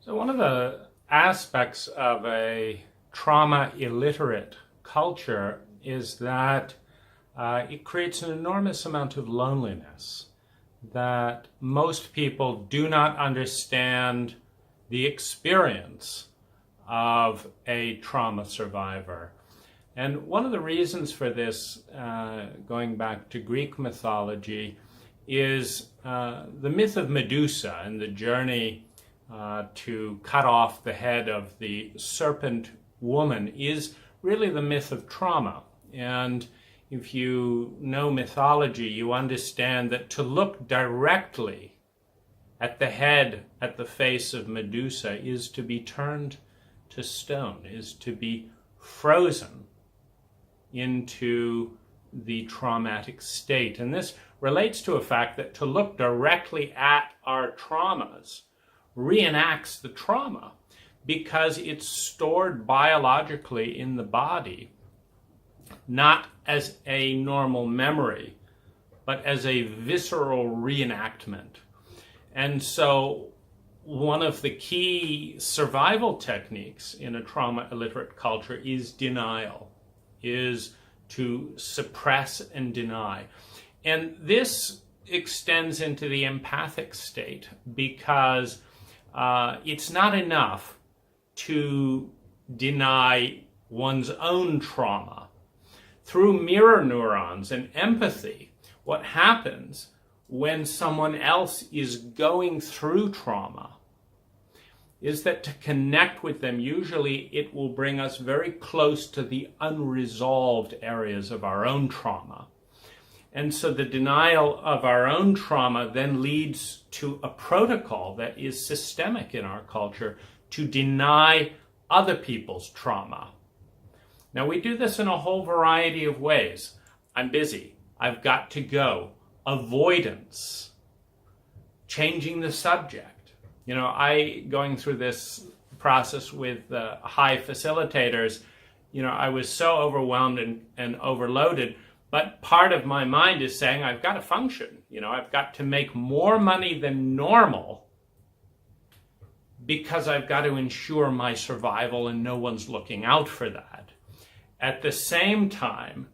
So one of the aspects of a trauma illiterate culture is that it creates an enormous amount of loneliness, that most people do not understand the experience of a trauma survivor. And one of the reasons for this, going back to Greek mythology, is the myth of Medusa and the journey to cut off the head of the serpent woman is really the myth of trauma. And if you know mythology, you understand that to look directly at the head, at the face of Medusa, is to be turned to stone, is to be frozen into the traumatic state. And this relates to a fact that to look directly at our traumas reenacts the trauma because it's stored biologically in the body, not as a normal memory, but as a visceral reenactment. And so one of the key survival techniques in a trauma illiterate culture is denial, is to suppress and deny. And this extends into the empathic state because it's not enough to deny one's own trauma. Through mirror neurons and empathy, what happens when someone else is going through trauma is that to connect with them, usually it will bring us very close to the unresolved areas of our own trauma. And so the denial of our own trauma then leads to a protocol that is systemic in our culture to deny other people's trauma. Now, we do this in a whole variety of ways. I'm busy. I've got to go. Avoidance. Changing the subject. You know, going through this process with high facilitators, I was so overwhelmed and overloaded. But part of my mind is saying, I've got to function. I've got to make more money than normal because I've got to ensure my survival and no one's looking out for that. At the same time,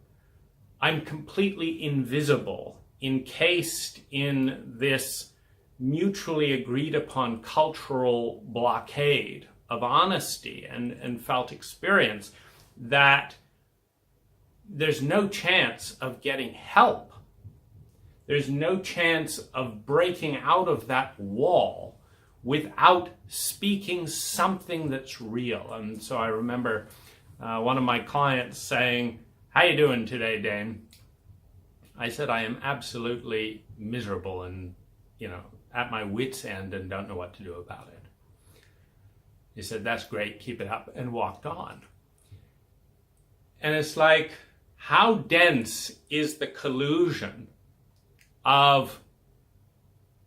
I'm completely invisible, encased in this mutually agreed upon cultural blockade of honesty and felt experience that there's no chance of getting help. There's no chance of breaking out of that wall without speaking something that's real. And so I remember one of my clients saying, "How you doing today, Dane?" I said, "I am absolutely miserable and, at my wit's end and don't know what to do about it." He said, "That's great, keep it up," and walked on. And it's like, how dense is the collusion of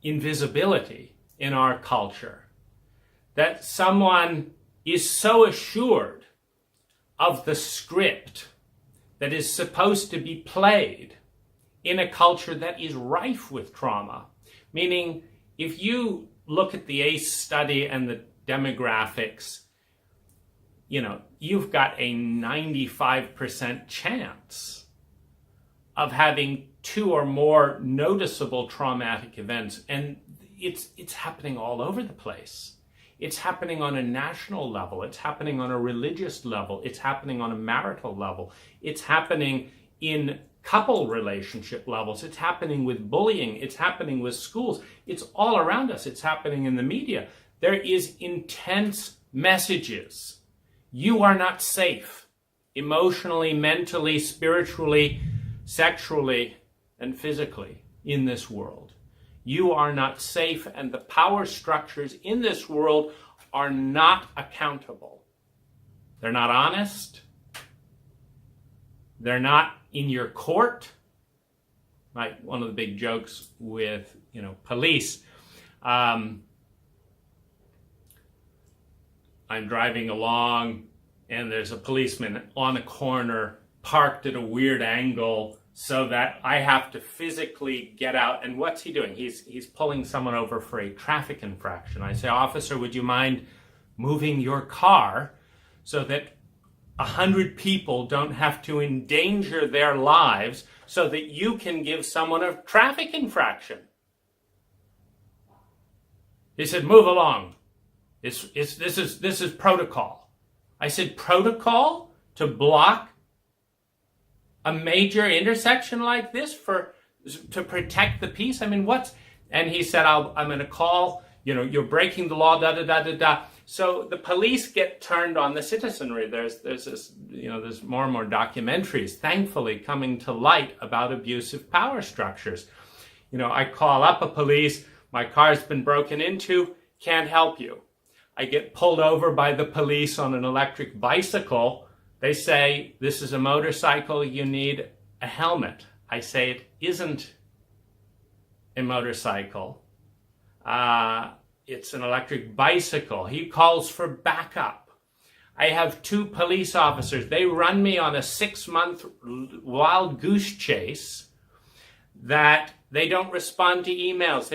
invisibility in our culture that someone is so assured of the script that is supposed to be played in a culture that is rife with trauma. Meaning, if you look at the ACE study and the demographics, you've got a 95% chance of having 2 or more noticeable traumatic events. And it's happening all over the place. It's happening on a national level. It's happening on a religious level. It's happening on a marital level. It's happening in couple relationship levels. It's happening with bullying. It's happening with schools. It's all around us. It's happening in the media. There is intense messages. You are not safe emotionally, mentally, spiritually, sexually, and physically in this world. You are not safe, and the power structures in this world are not accountable. They're not honest. They're not in your court. Like one of the big jokes with, police. I'm driving along and there's a policeman on a corner parked at a weird angle so that I have to physically get out. And what's he doing? He's pulling someone over for a traffic infraction. I say, officer, would you mind moving your car so that 100 people don't have to endanger their lives so that you can give someone a traffic infraction? He said, move along. This is protocol. I said, protocol to block a major intersection like this to protect the peace? I mean, and he said, I'm going to call, you're breaking the law, da, da, da, da, da. So the police get turned on the citizenry. There's this, there's more and more documentaries, thankfully, coming to light about abusive power structures. I call up a police, my car's been broken into, can't help you. I get pulled over by the police on an electric bicycle. They say, this is a motorcycle, you need a helmet. I say, it isn't a motorcycle. It's an electric bicycle. He calls for backup. I have 2 police officers. They run me on a 6-month wild goose chase that they don't respond to emails.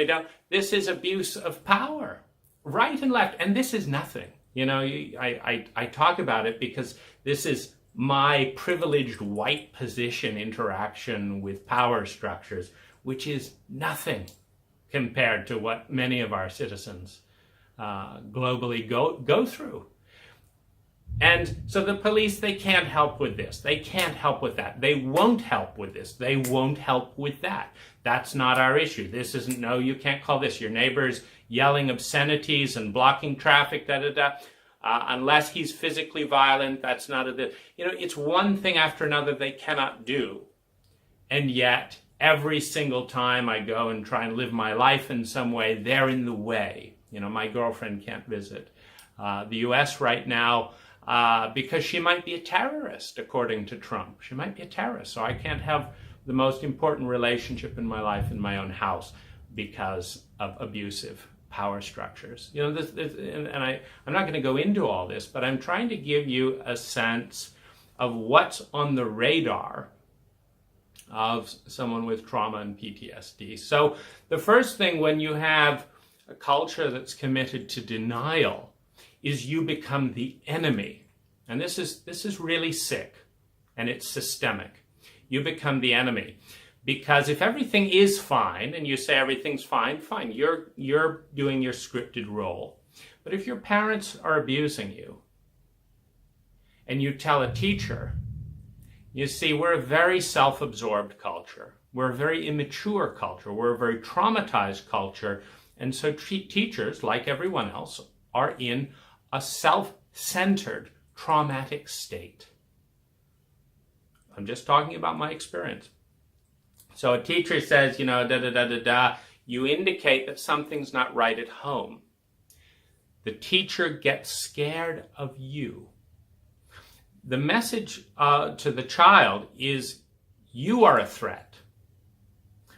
This is abuse of power, right and left. And this is nothing. I talk about it because this is my privileged white position interaction with power structures, which is nothing compared to what many of our citizens globally go through. And so the police, they can't help with this. They can't help with that. They won't help with this. They won't help with that. That's not our issue. This isn't, no, you can't call this. Your neighbor's yelling obscenities and blocking traffic, da-da-da. Unless he's physically violent, that's not it's one thing after another they cannot do. And yet, every single time I go and try and live my life in some way, they're in the way. My girlfriend can't visit the U.S. right now because she might be a terrorist, according to Trump. She might be a terrorist, so I can't have the most important relationship in my life in my own house because of abusive power structures. I'm not going to go into all this, but I'm trying to give you a sense of what's on the radar of someone with trauma and PTSD. So the first thing when you have a culture that's committed to denial is you become the enemy. And this is really sick, and it's systemic. You become the enemy. Because if everything is fine, and you say everything's fine, you're doing your scripted role. But if your parents are abusing you, and you tell a teacher, you see, we're a very self-absorbed culture. We're a very immature culture. We're a very traumatized culture. And so teachers, like everyone else, are in a self-centered, traumatic state. I'm just talking about my experience. So a teacher says, you indicate that something's not right at home. The teacher gets scared of you. The message to the child is, you are a threat,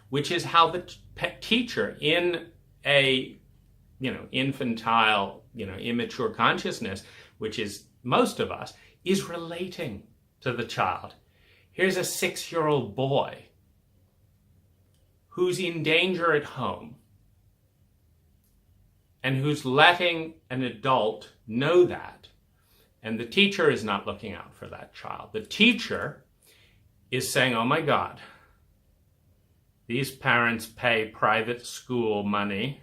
which is how the teacher in a, infantile, immature consciousness, which is most of us, is relating to the child. Here's a 6-year-old boy who's in danger at home and who's letting an adult know that. And the teacher is not looking out for that child. The teacher is saying, oh my God, these parents pay private school money.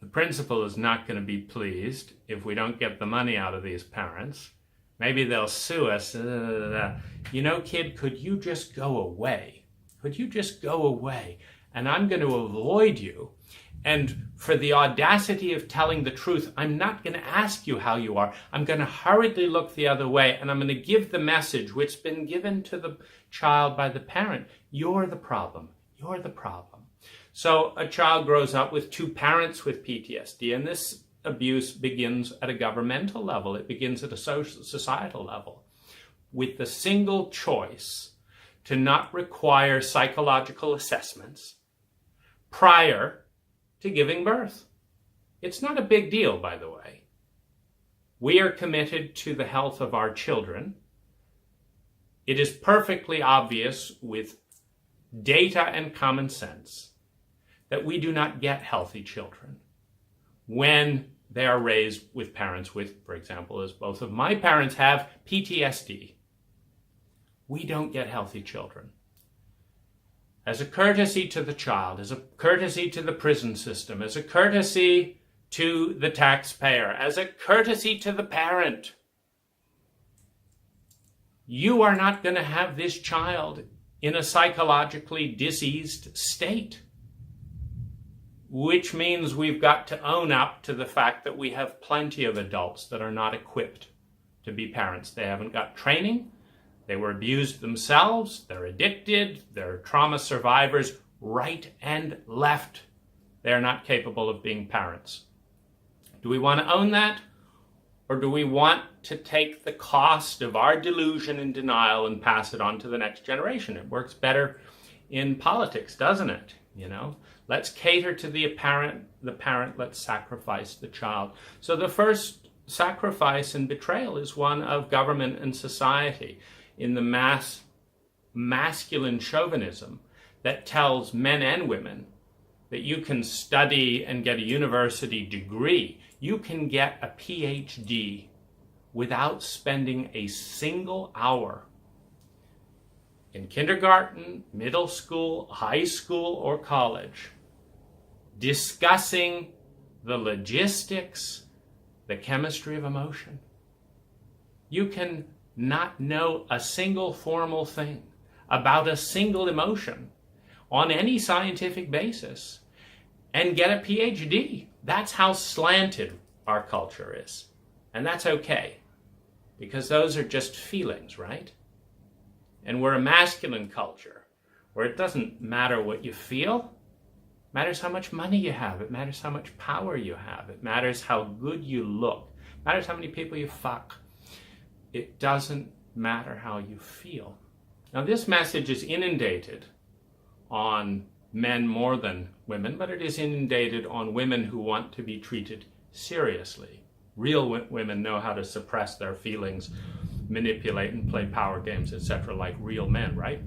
The principal is not going to be pleased if we don't get the money out of these parents. Maybe they'll sue us. Kid, could you just go away? Could you just go away? And I'm going to avoid you. And for the audacity of telling the truth, I'm not going to ask you how you are. I'm going to hurriedly look the other way, and I'm going to give the message which has been given to the child by the parent. You're the problem. You're the problem. So a child grows up with 2 parents with PTSD, and this abuse begins at a governmental level. It begins at a societal level with the single choice to not require psychological assessments prior to giving birth. It's not a big deal, by the way. We are committed to the health of our children. It is perfectly obvious with data and common sense that we do not get healthy children when they are raised with parents with, for example, as both of my parents have, PTSD. We don't get healthy children. As a courtesy to the child, as a courtesy to the prison system, as a courtesy to the taxpayer, as a courtesy to the parent, you are not going to have this child in a psychologically diseased state, which means we've got to own up to the fact that we have plenty of adults that are not equipped to be parents. They haven't got training. They were abused themselves. They're addicted. They're trauma survivors right and left. They're not capable of being parents. Do we want to own that? Or do we want to take the cost of our delusion and denial and pass it on to the next generation? It works better in politics, doesn't it? You know, let's cater to the parent, let's sacrifice the child. So the first sacrifice and betrayal is one of government and society in the masculine chauvinism that tells men and women that you can study and get a university degree. You can get a PhD without spending a single hour in kindergarten, middle school, high school, or college discussing the logistics, the chemistry of emotion. You can not know a single formal thing about a single emotion on any scientific basis and get a PhD. That's how slanted our culture is. And that's okay, because those are just feelings, right? And we're a masculine culture where it doesn't matter what you feel. It matters how much money you have. It matters how much power you have. It matters how good you look. It matters how many people you fuck. It doesn't matter how you feel. Now, this message is inundated on men more than women, but it is inundated on women who want to be treated seriously. Real women know how to suppress their feelings, manipulate and play power games, etc., like real men, right?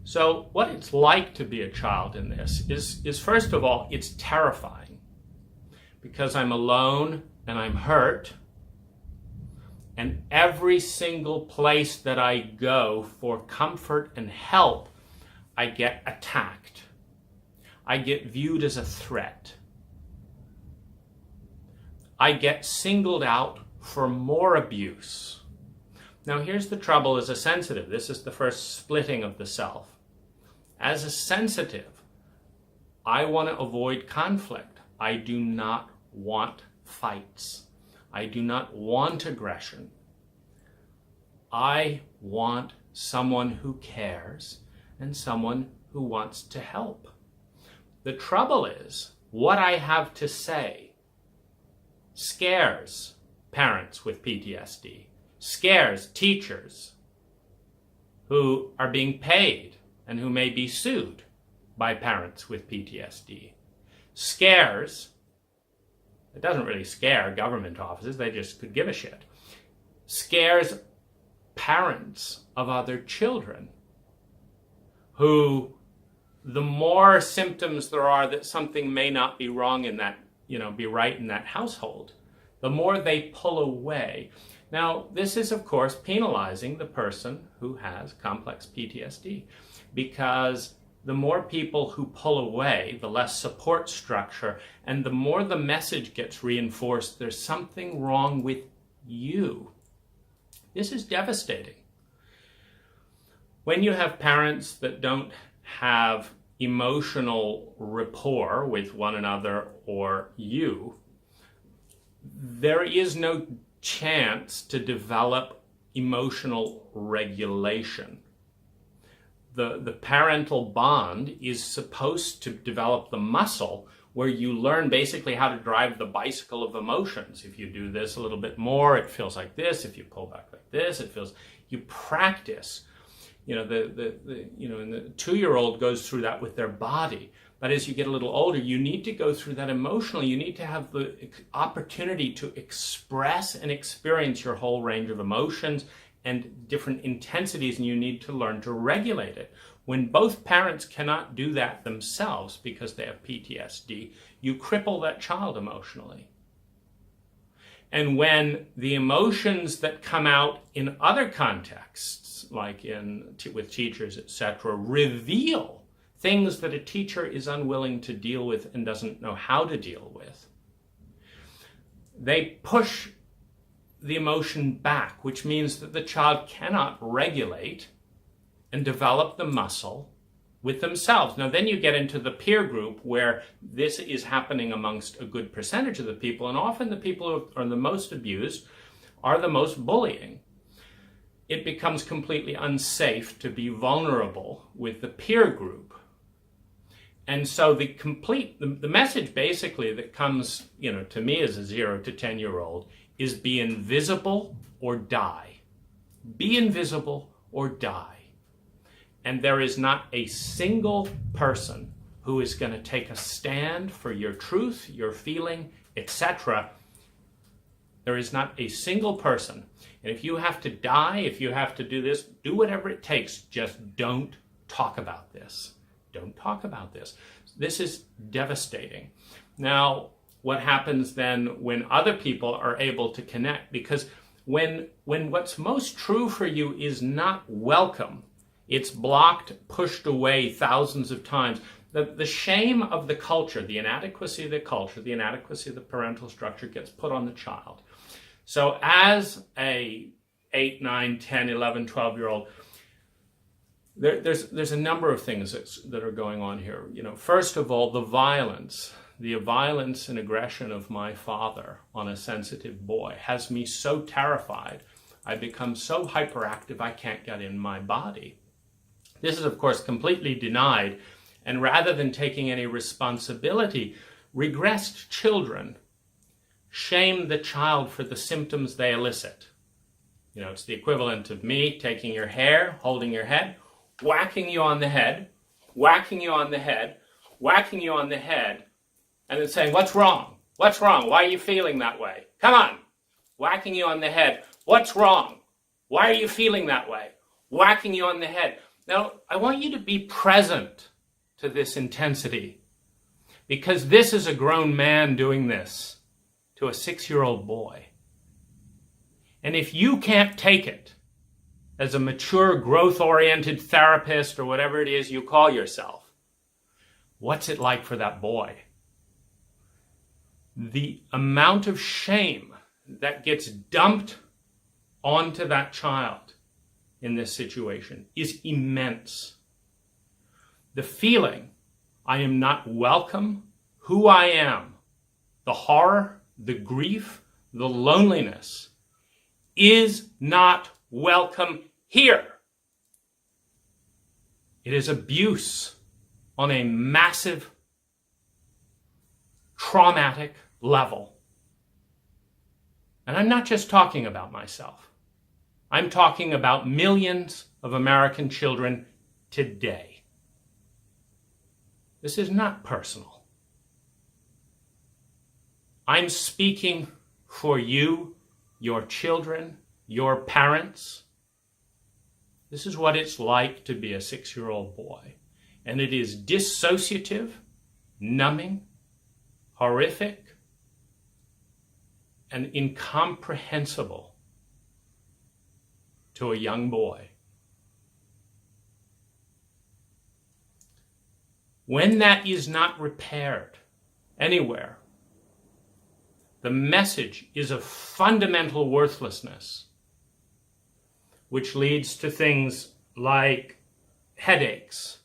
So what it's like to be a child in this is first of all, it's terrifying because I'm alone and I'm hurt, and every single place that I go for comfort and help, I get attacked. I get viewed as a threat. I get singled out for more abuse. Now here's the trouble as a sensitive. This is the first splitting of the self. As a sensitive, I want to avoid conflict. I do not want fights. I do not want aggression. I want someone who cares and someone who wants to help. The trouble is, what I have to say scares parents with PTSD, scares teachers who are being paid and who may be sued by parents with PTSD, scares, it doesn't really scare government offices, they just could give a shit, scares parents of other children who, the more symptoms there are that something may not be wrong in that, be right in that household, the more they pull away. Now, this is, of course, penalizing the person who has complex PTSD, because the more people who pull away, the less support structure, and the more the message gets reinforced, there's something wrong with you. This is devastating. When you have parents that don't have emotional rapport with one another or you, there is no chance to develop emotional regulation. The parental bond is supposed to develop the muscle where you learn basically how to drive the bicycle of emotions. If you do this a little bit more, it feels like this. If you pull back like this, it feels. You practice. And the 2-year-old goes through that with their body. But as you get a little older, you need to go through that emotionally. You need to have the opportunity to express and experience your whole range of emotions and different intensities, and you need to learn to regulate it. When both parents cannot do that themselves because they have PTSD, you cripple that child emotionally. And when the emotions that come out in other contexts, like with teachers, etc., reveal things that a teacher is unwilling to deal with and doesn't know how to deal with, they push the emotion back, which means that the child cannot regulate and develop the muscle with themselves. Now, then you get into the peer group where this is happening amongst a good percentage of the people, and often the people who are the most abused are the most bullying. It becomes completely unsafe to be vulnerable with the peer group. And so the message basically that comes, to me as a 0 to 10-year-old is be invisible or die. Be invisible or die. And there is not a single person who is going to take a stand for your truth, your feeling, etc. There is not a single person. And if you have to die, if you have to do this, do whatever it takes. Just don't talk about this. Don't talk about this. This is devastating. Now, what happens then when other people are able to connect? Because when what's most true for you is not welcome, it's blocked, pushed away thousands of times. The shame of the culture, the inadequacy of the culture, the inadequacy of the parental structure gets put on the child. So as a 8, 9, 10, 11, 12-year-old, there's a number of things that are going on here. First of all, the violence and aggression of my father on a sensitive boy has me so terrified. I become so hyperactive I can't get in my body. This is, of course, completely denied, and rather than taking any responsibility, regressed children shame the child for the symptoms they elicit. It's the equivalent of me taking your hair, holding your head, whacking you on the head, whacking you on the head, whacking you on the head, and then saying, "What's wrong? What's wrong? Why are you feeling that way? Come on." Whacking you on the head. "What's wrong? Why are you feeling that way?" Whacking you on the head. Now, I want you to be present to this intensity, because this is a grown man doing this to a 6-year-old boy. And if you can't take it as a mature, growth-oriented therapist or whatever it is you call yourself, what's it like for that boy? The amount of shame that gets dumped onto that child in this situation is immense. The feeling, I am not welcome, who I am, the horror, the grief, the loneliness, is not welcome here. It is abuse on a massive, traumatic level. And I'm not just talking about myself. I'm talking about millions of American children today. This is not personal. I'm speaking for you, your children, your parents. This is what it's like to be a 6-year-old boy. And it is dissociative, numbing, horrific, and incomprehensible to a young boy. When that is not repaired anywhere, the message is of fundamental worthlessness, which leads to things like headaches,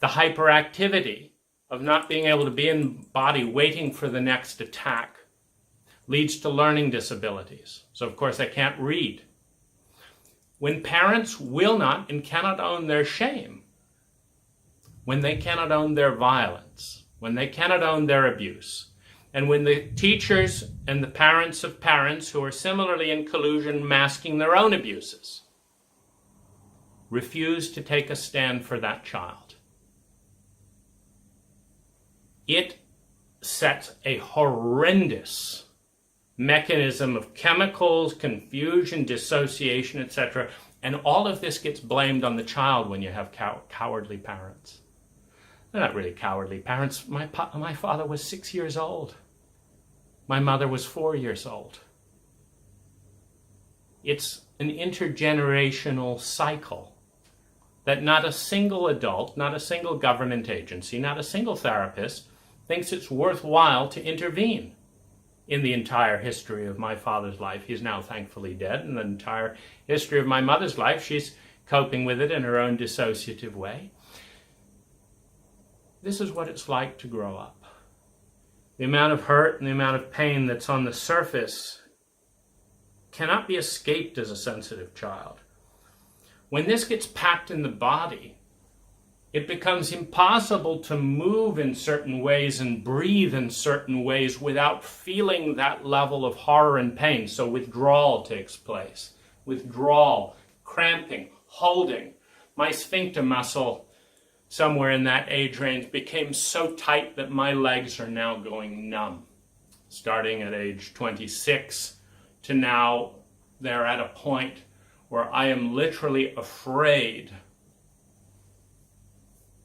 the hyperactivity of not being able to be in body waiting for the next attack, leads to learning disabilities. So, of course, I can't read. When parents will not and cannot own their shame, when they cannot own their violence, when they cannot own their abuse, and when the teachers and the parents of parents who are similarly in collusion masking their own abuses refuse to take a stand for that child, it sets a horrendous mechanism of chemicals, confusion, dissociation, etc. And all of this gets blamed on the child when you have cowardly parents. They're not really cowardly parents. My father was 6 years old. My mother was 4 years old. It's an intergenerational cycle that not a single adult, not a single government agency, not a single therapist thinks it's worthwhile to intervene in the entire history of my father's life. He's now thankfully dead. In the entire history of my mother's life, she's coping with it in her own dissociative way. This is what it's like to grow up. The amount of hurt and the amount of pain that's on the surface cannot be escaped as a sensitive child. When this gets packed in the body, it becomes impossible to move in certain ways and breathe in certain ways without feeling that level of horror and pain. So withdrawal takes place. Withdrawal, cramping, holding. My sphincter muscle, somewhere in that age range, became so tight that my legs are now going numb. Starting at age 26 to now, they're at a point where I am literally afraid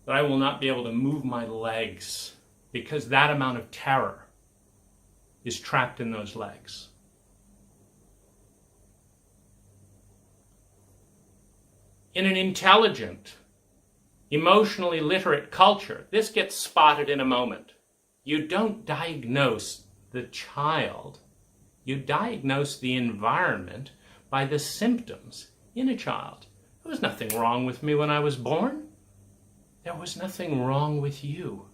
that I will not be able to move my legs because that amount of terror is trapped in those legs. In an intelligent, emotionally literate culture, this gets spotted in a moment. You don't diagnose the child, you diagnose the environment by the symptoms in a child. There was nothing wrong with me when I was born. There was nothing wrong with you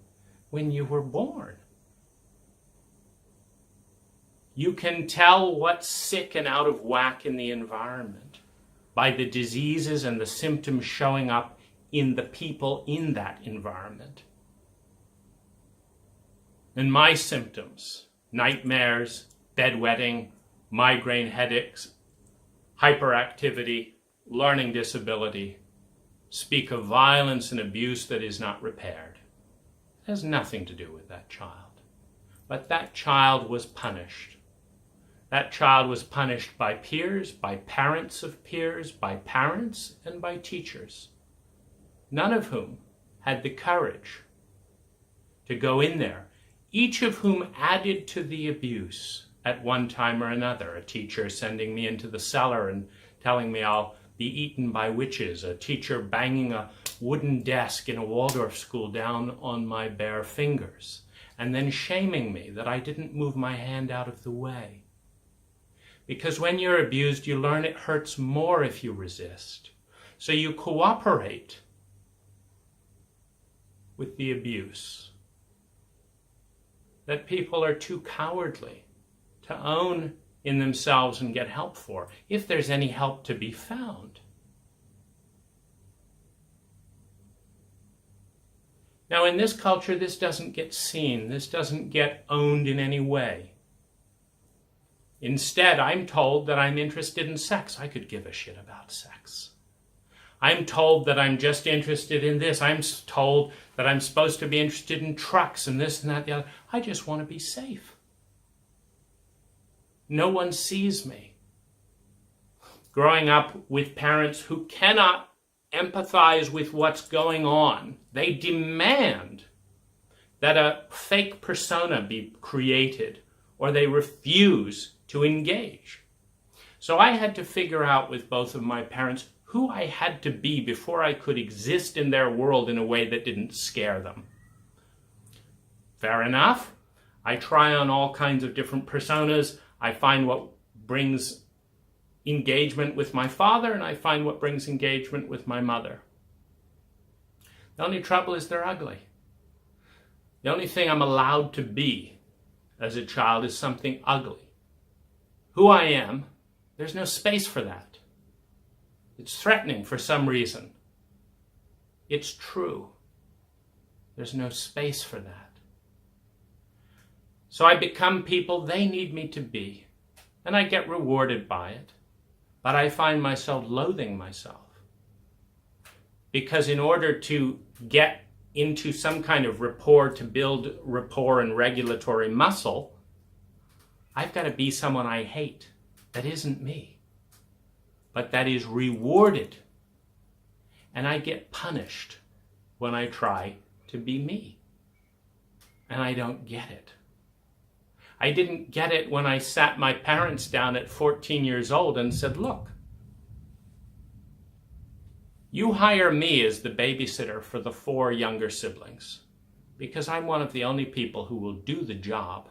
when you were born. You can tell what's sick and out of whack in the environment by the diseases and the symptoms showing up in the people in that environment. And my symptoms, nightmares, bedwetting, migraine headaches, hyperactivity, learning disability, speak of violence and abuse that is not repaired. It has nothing to do with that child. But that child was punished. That child was punished by peers, by parents of peers, by parents, and by teachers, none of whom had the courage to go in there, each of whom added to the abuse at one time or another. A teacher sending me into the cellar and telling me I'll be eaten by witches, a teacher banging a wooden desk in a Waldorf school down on my bare fingers, and then shaming me that I didn't move my hand out of the way. Because when you're abused, you learn it hurts more if you resist. So you cooperate with the abuse. That people are too cowardly to own in themselves and get help for, if there's any help to be found. Now, in this culture, this doesn't get seen. This doesn't get owned in any way. Instead, I'm told that I'm interested in sex. I could give a shit about sex. I'm told that I'm just interested in this. I'm told that I'm supposed to be interested in trucks and this and that, the other. I just want to be safe. No one sees me. Growing up with parents who cannot empathize with what's going on, they demand that a fake persona be created, or they refuse to engage. So I had to figure out with both of my parents who I had to be before I could exist in their world in a way that didn't scare them. Fair enough. I try on all kinds of different personas. I find what brings engagement with my father, and I find what brings engagement with my mother. The only trouble is they're ugly. The only thing I'm allowed to be as a child is something ugly. Who I am, there's no space for that. It's threatening for some reason. It's true. There's no space for that. So I become people they need me to be, and I get rewarded by it, but I find myself loathing myself. Because in order to get into some kind of rapport, to build rapport and regulatory muscle, I've got to be someone I hate. That isn't me. But that is rewarded. And I get punished when I try to be me. And I don't get it. I didn't get it when I sat my parents down at 14 years old and said, look, you hire me as the babysitter for the 4 younger siblings because I'm one of the only people who will do the job.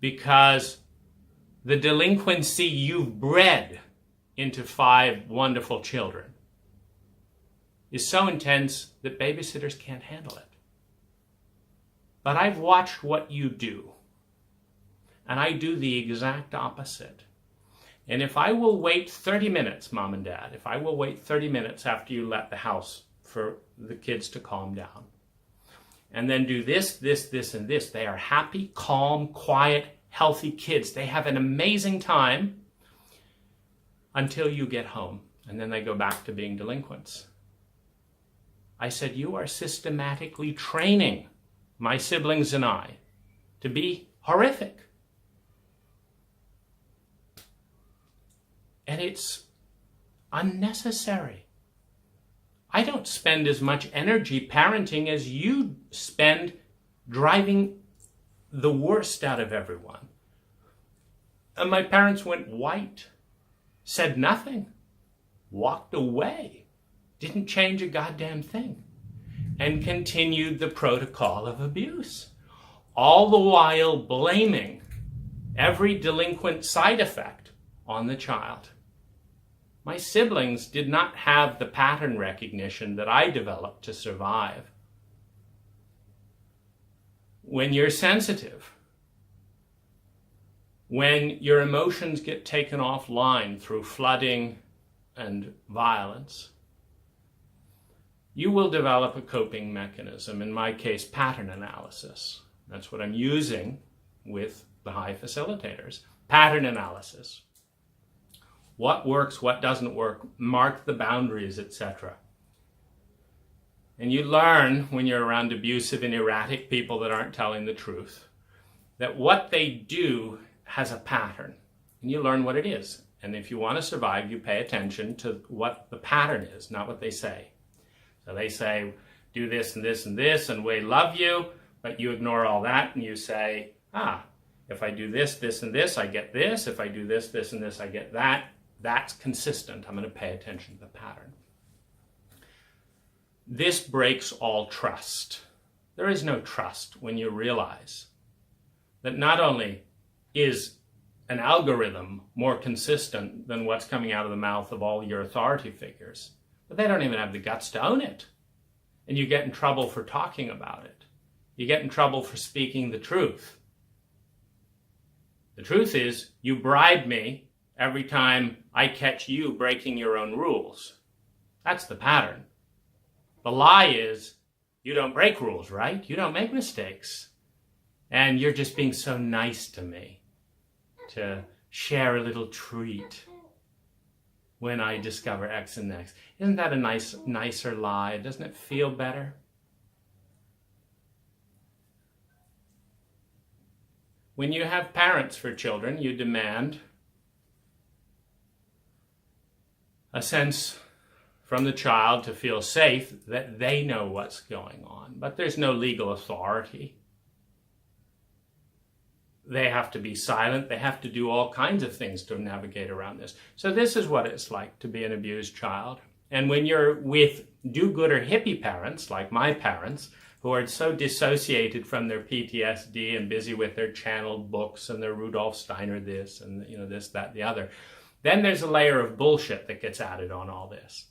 Because the delinquency you've bred into 5 wonderful children is so intense that babysitters can't handle it. But I've watched what you do, and I do the exact opposite. And if I will wait 30 minutes, Mom and Dad, if I will wait 30 minutes after you let the house for the kids to calm down, and then do this, this, this, and this, they are happy, calm, quiet, healthy kids. They have an amazing time until you get home, and then they go back to being delinquents. I said, you are systematically training my siblings and I to be horrific. And it's unnecessary. I don't spend as much energy parenting as you spend driving the worst out of everyone. And my parents went white, said nothing, walked away, didn't change a goddamn thing, and continued the protocol of abuse, all the while blaming every delinquent side effect on the child. My siblings did not have the pattern recognition that I developed to survive. When you're sensitive, when your emotions get taken offline through flooding and violence, you will develop a coping mechanism, in my case, pattern analysis. That's what I'm using with the high facilitators. Pattern analysis. What works, what doesn't work, mark the boundaries, etc. And you learn when you're around abusive and erratic people that aren't telling the truth, that what they do has a pattern. And you learn what it is. And if you want to survive, you pay attention to what the pattern is, not what they say. So they say, do this and this and this, and we love you, but you ignore all that and you say, if I do this, this, and this, I get this. If I do this, this, and this, I get that. That's consistent. I'm going to pay attention to the pattern. This breaks all trust. There is no trust when you realize that not only is an algorithm more consistent than what's coming out of the mouth of all your authority figures, but they don't even have the guts to own it. And you get in trouble for talking about it. You get in trouble for speaking the truth. The truth is, you bribe me every time I catch you breaking your own rules. That's the pattern. The lie is, you don't break rules, right? You don't make mistakes. And you're just being so nice to me to share a little treat when I discover X and X. Isn't that a nicer lie? Doesn't it feel better? When you have parents for children, you demand a sense from the child to feel safe that they know what's going on. But there's no legal authority. They have to be silent. They have to do all kinds of things to navigate around this. So this is what it's like to be an abused child. And when you're with do-gooder hippie parents, like my parents, who are so dissociated from their PTSD and busy with their channeled books and their Rudolf Steiner this and this, that, the other, then there's a layer of bullshit that gets added on all this.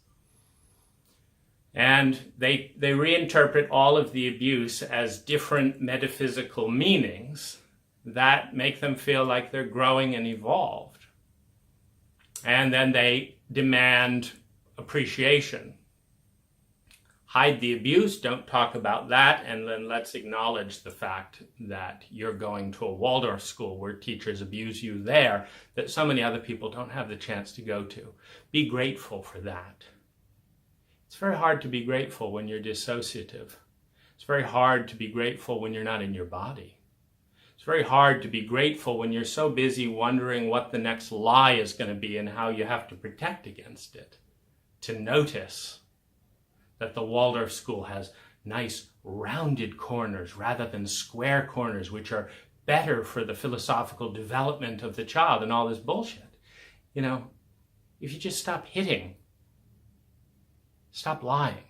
And they reinterpret all of the abuse as different metaphysical meanings that make them feel like they're growing and evolved. And then they demand appreciation. Hide the abuse, don't talk about that, and then let's acknowledge the fact that you're going to a Waldorf school where teachers abuse you there that so many other people don't have the chance to go to. Be grateful for that. It's very hard to be grateful when you're dissociative. It's very hard to be grateful when you're not in your body. It's very hard to be grateful when you're so busy wondering what the next lie is going to be and how you have to protect against it. To notice that the Waldorf school has nice rounded corners rather than square corners, which are better for the philosophical development of the child, and all this bullshit. You know, if you just stop hitting, stop lying,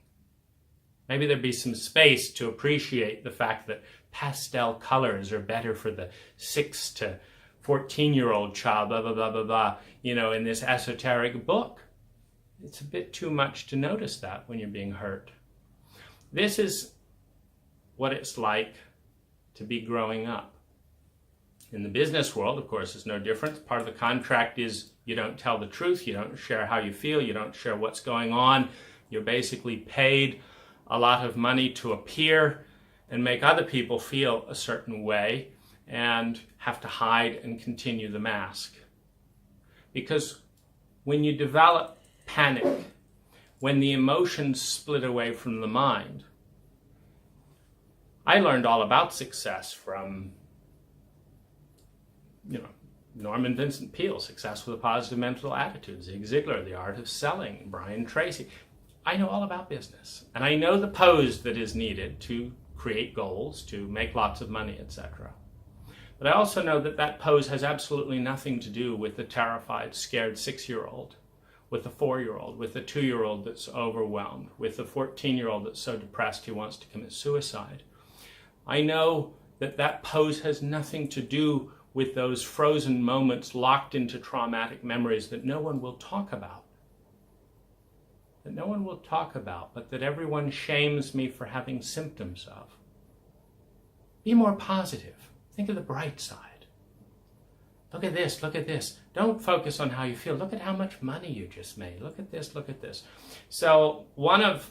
maybe there'd be some space to appreciate the fact that pastel colors are better for the 6 to 14-year-old child, blah, blah, blah, blah, blah, you know, in this esoteric book. It's a bit too much to notice that when you're being hurt. This is what it's like to be growing up. In the business world, of course, it's no different. Part of the contract is you don't tell the truth, you don't share how you feel, you don't share what's going on. You're basically paid a lot of money to appear and make other people feel a certain way and have to hide and continue the mask. Because when you develop panic, when the emotions split away from the mind, I learned all about success from, Norman Vincent Peale, Success with a Positive Mental Attitude, Zig Ziglar, The Art of Selling, Brian Tracy. I know all about business, and I know the pose that is needed to create goals, to make lots of money, etc. But I also know that that pose has absolutely nothing to do with the terrified, scared 6-year-old, with the 4-year-old, with the 2-year-old that's overwhelmed, with the 14-year-old that's so depressed he wants to commit suicide. I know that that pose has nothing to do with those frozen moments locked into traumatic memories that no one will talk about. That no one will talk about, but that everyone shames me for having symptoms of. Be more positive. Think of the bright side. Look at this, look at this. Don't focus on how you feel. Look at how much money you just made. Look at this, look at this. So one of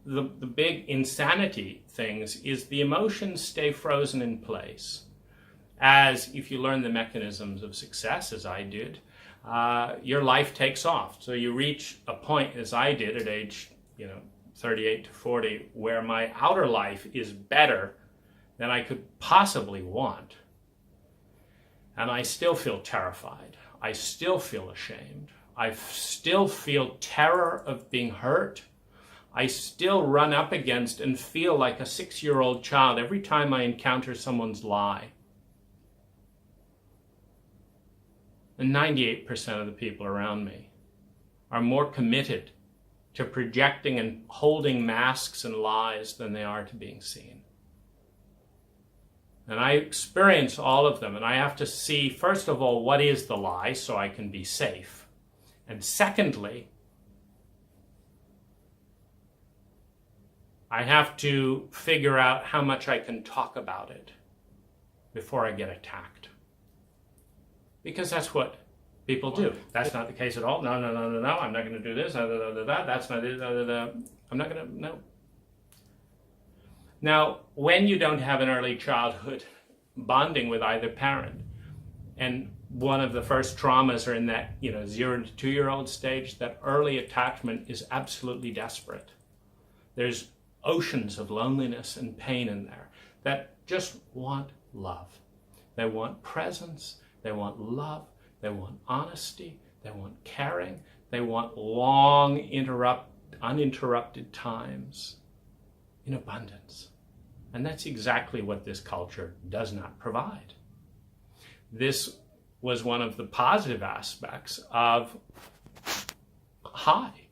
the big insanity things is the emotions stay frozen in place. As if you learn the mechanisms of success, as I did, your life takes off. So you reach a point, as I did at age 38 to 40, where my outer life is better than I could possibly want. And I still feel terrified. I still feel ashamed. I still feel terror of being hurt. I still run up against and feel like a 6-year-old child every time I encounter someone's lie. And 98% of the people around me are more committed to projecting and holding masks and lies than they are to being seen. And I experience all of them, and I have to see, first of all, what is the lie so I can be safe. And secondly, I have to figure out how much I can talk about it before I get attacked. Because that's what people do. That's not the case at all. No, I'm not going to do this. That's not it. I'm not going to, no. Now, when you don't have an early childhood bonding with either parent, and one of the first traumas are in that 0 to 2-year-old stage, that early attachment is absolutely desperate. There's oceans of loneliness and pain in there that just want love. They want presence. They want love, they want honesty, they want caring, they want long, uninterrupted times in abundance. And that's exactly what this culture does not provide. This was one of the positive aspects of high.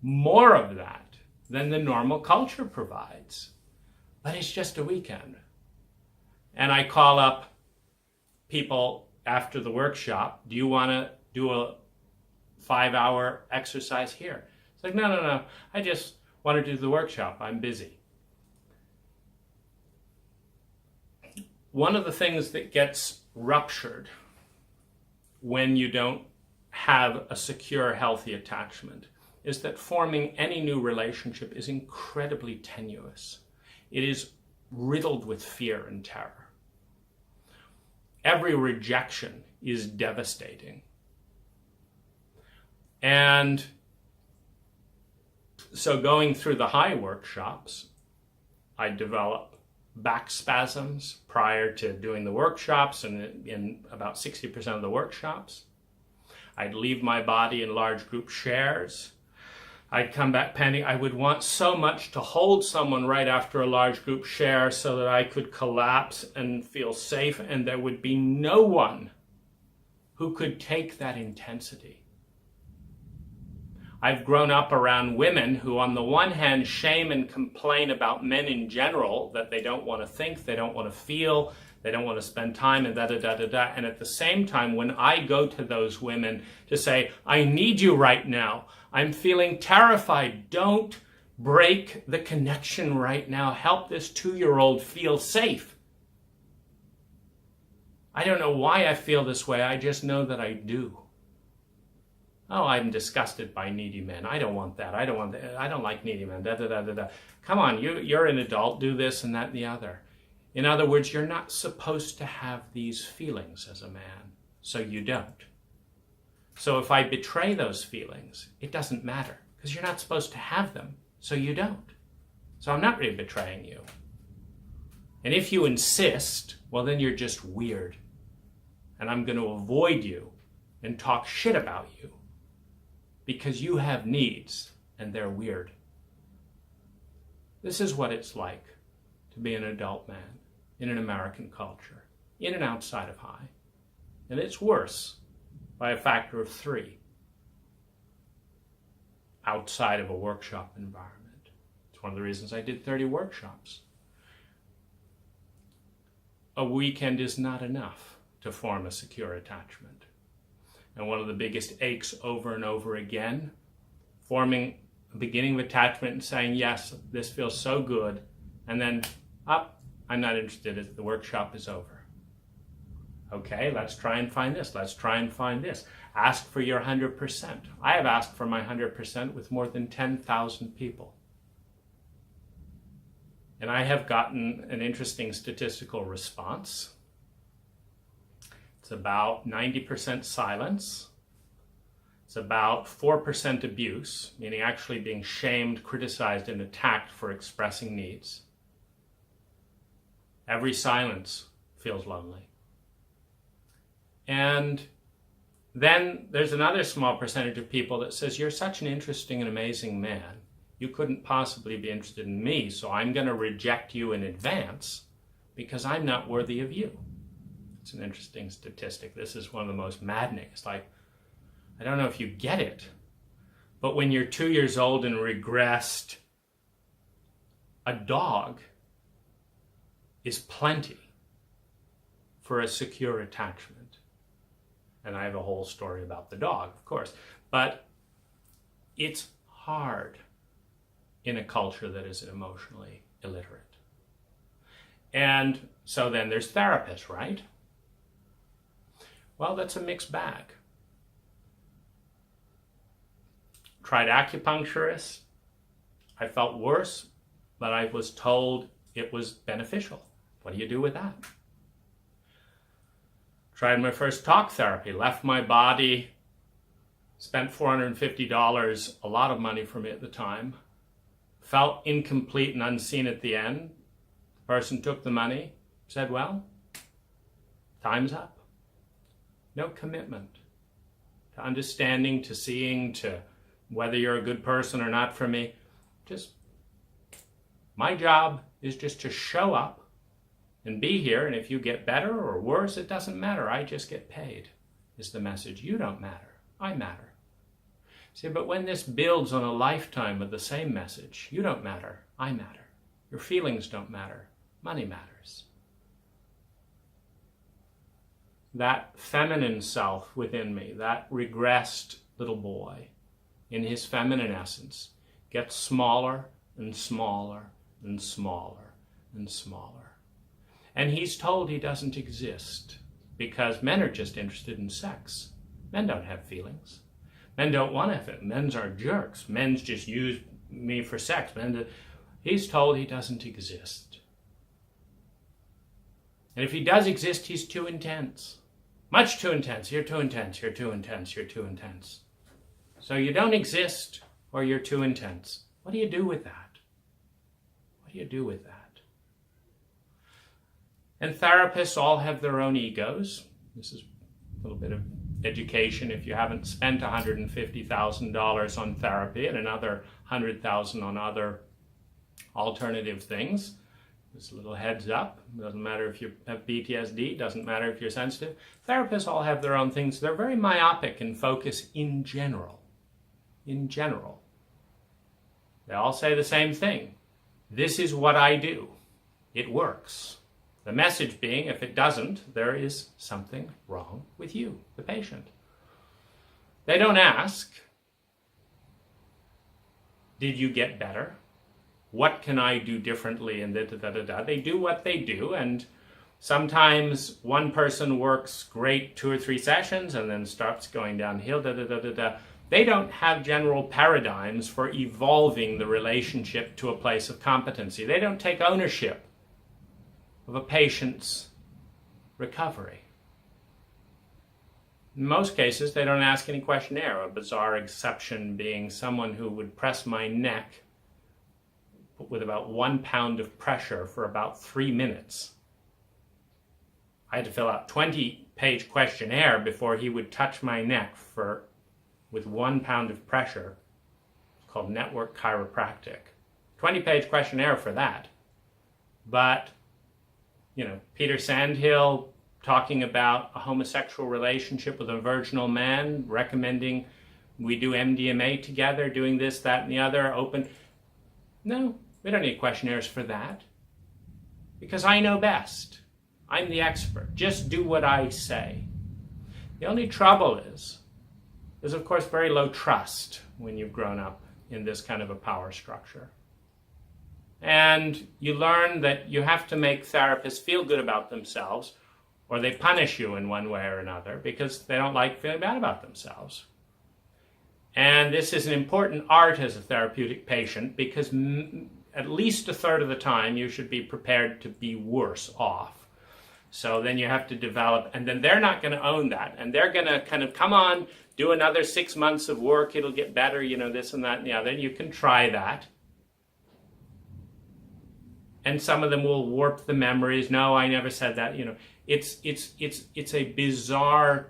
More of that than the normal culture provides. But it's just a weekend. And I call up people after the workshop, do you want to do a 5-hour exercise here? It's like, no, I just want to do the workshop. I'm busy. One of the things that gets ruptured when you don't have a secure, healthy attachment is that forming any new relationship is incredibly tenuous. It is riddled with fear and terror. Every rejection is devastating. And so going through the high workshops, I'd develop back spasms prior to doing the workshops, and in about 60% of the workshops. I'd leave my body in large group shares. I'd come back panting. I would want so much to hold someone right after a large group share so that I could collapse and feel safe, and there would be no one who could take that intensity. I've grown up around women who, on the one hand, shame and complain about men in general, that they don't want to think, they don't want to feel, they don't want to spend time, and da-da-da-da-da. And at the same time, when I go to those women to say, I need you right now, I'm feeling terrified, don't break the connection right now, help this 2-year-old feel safe. I don't know why I feel this way, I just know that I do. Oh, I'm disgusted by needy men. I don't want that. I don't want that. I don't like needy men. Da, da, da, da, da. Come on, you're an adult. Do this and that and the other. In other words, you're not supposed to have these feelings as a man, so you don't. So if I betray those feelings, it doesn't matter, because you're not supposed to have them, so you don't. So I'm not really betraying you. And if you insist, well, then you're just weird. And I'm going to avoid you and talk shit about you, because you have needs and they're weird. This is what it's like to be an adult man in an American culture, in and outside of high. And it's worse by a factor of 3 outside of a workshop environment. It's one of the reasons I did 30 workshops. A weekend is not enough to form a secure attachment. And one of the biggest aches over and over again, forming a beginning of attachment and saying, yes, this feels so good, and then, I'm not interested, the workshop is over. Okay, let's try and find this, let's try and find this. Ask for your 100%. I have asked for my 100% with more than 10,000 people. And I have gotten an interesting statistical response. It's about 90% silence. It's about 4% abuse, meaning actually being shamed, criticized, and attacked for expressing needs. Every silence feels lonely. And then there's another small percentage of people that says, you're such an interesting and amazing man. You couldn't possibly be interested in me, so I'm going to reject you in advance because I'm not worthy of you. It's an interesting statistic. This is one of the most maddening. It's like, I don't know if you get it, but when you're 2 years old and regressed, a dog is plenty for a secure attachment. And I have a whole story about the dog, of course. But it's hard in a culture that is emotionally illiterate. And so then there's therapists, right? Well, that's a mixed bag. Tried acupuncturists. I felt worse, but I was told it was beneficial. What do you do with that? Tried my first talk therapy, left my body, spent $450, a lot of money for me at the time. Felt incomplete and unseen at the end. The person took the money, said, well, time's up. No commitment to understanding, to seeing, to whether you're a good person or not for me. Just, my job is just to show up and be here, and if you get better or worse, it doesn't matter. I just get paid, is the message. You don't matter. I matter. See, but when this builds on a lifetime of the same message, you don't matter. I matter. Your feelings don't matter. Money matters. That feminine self within me, that regressed little boy, in his feminine essence, gets smaller and smaller and smaller and smaller. And he's told he doesn't exist because men are just interested in sex. Men don't have feelings. Men don't want to have it. Men are jerks. Men just use me for sex. He's told he doesn't exist. And if he does exist, he's too intense. Much too intense. You're too intense. You're too intense. You're too intense. So you don't exist or you're too intense. What do you do with that? What do you do with that? And therapists all have their own egos. This is a little bit of education. If you haven't spent $150,000 on therapy and another $100,000 on other alternative things, just a little heads up. Doesn't matter if you have PTSD, doesn't matter if you're sensitive. Therapists all have their own things. They're very myopic in focus in general. In general. They all say the same thing. This is what I do. It works. The message being, if it doesn't, there is something wrong with you, the patient. They don't ask, did you get better? What can I do differently? And da-da-da-da-da. They do what they do, and sometimes one person works great 2 or 3 sessions and then starts going downhill, da-da-da-da-da. They don't have general paradigms for evolving the relationship to a place of competency. They don't take ownership of a patient's recovery. In most cases, they don't ask any questionnaire, a bizarre exception being someone who would press my neck with about 1 pound of pressure for about 3 minutes. I had to fill out a 20-page questionnaire before he would touch my neck with 1 pound of pressure. It's called Network Chiropractic. 20-page questionnaire for that. But, Peter Sandhill talking about a homosexual relationship with a virginal man, recommending we do MDMA together, doing this, that, and the other, open. No, we don't need questionnaires for that. Because I know best. I'm the expert. Just do what I say. The only trouble is there's of course very low trust when you've grown up in this kind of a power structure. And you learn that you have to make therapists feel good about themselves, or they punish you in one way or another because they don't like feeling bad about themselves. And this is an important art as a therapeutic patient, because at least a third of the time you should be prepared to be worse off. So then you have to develop, and then they're not going to own that. And they're going to kind of, come on, do another 6 months of work, it'll get better, this and that and the other. You can try that. And some of them will warp the memories. No, I never said that. It's a bizarre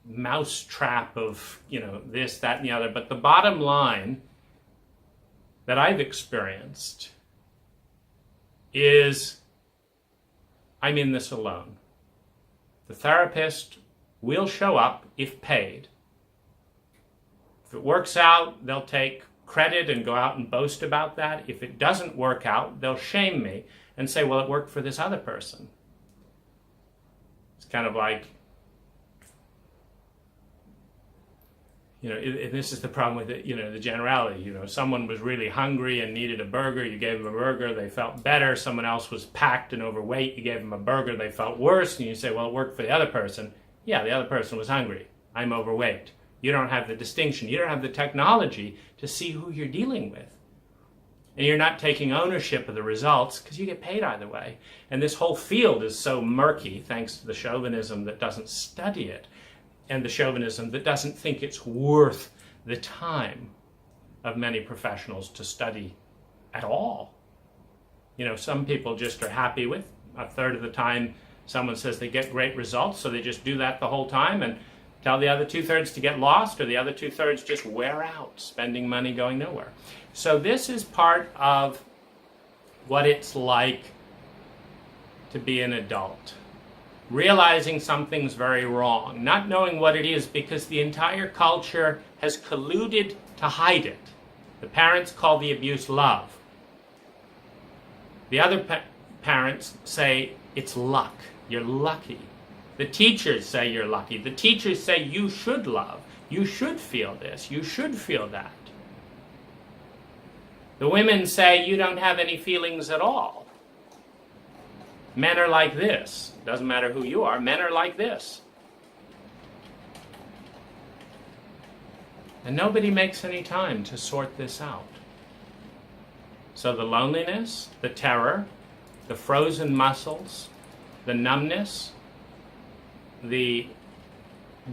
mousetrap of, this, that, and the other. But the bottom line that I've experienced is I'm in this alone. The therapist will show up if paid. If it works out, they'll take credit and go out and boast about that. If it doesn't work out, they'll shame me and say, well, it worked for this other person. It's kind of like, and this is the problem with it, the generality. Someone was really hungry and needed a burger. You gave them a burger, they felt better. Someone else was packed and overweight. You gave them a burger, they felt worse. And you say, well, it worked for the other person. Yeah, the other person was hungry. I'm overweight. You don't have the distinction. You don't have the technology to see who you're dealing with. And you're not taking ownership of the results because you get paid either way. And this whole field is so murky thanks to the chauvinism that doesn't study it, and the chauvinism that doesn't think it's worth the time of many professionals to study at all. Some people just are happy with a third of the time someone says they get great results, so they just do that the whole time and tell the other 2/3 to get lost, or the other 2/3 just wear out, spending money going nowhere. So this is part of what it's like to be an adult. Realizing something's very wrong, not knowing what it is because the entire culture has colluded to hide it. The parents call the abuse love. The other parents say it's luck, you're lucky. The teachers say you're lucky. The teachers say you should love. You should feel this. You should feel that. The women say you don't have any feelings at all. Men are like this. Doesn't matter who you are. Men are like this. And nobody makes any time to sort this out. So the loneliness, the terror, the frozen muscles, the numbness, the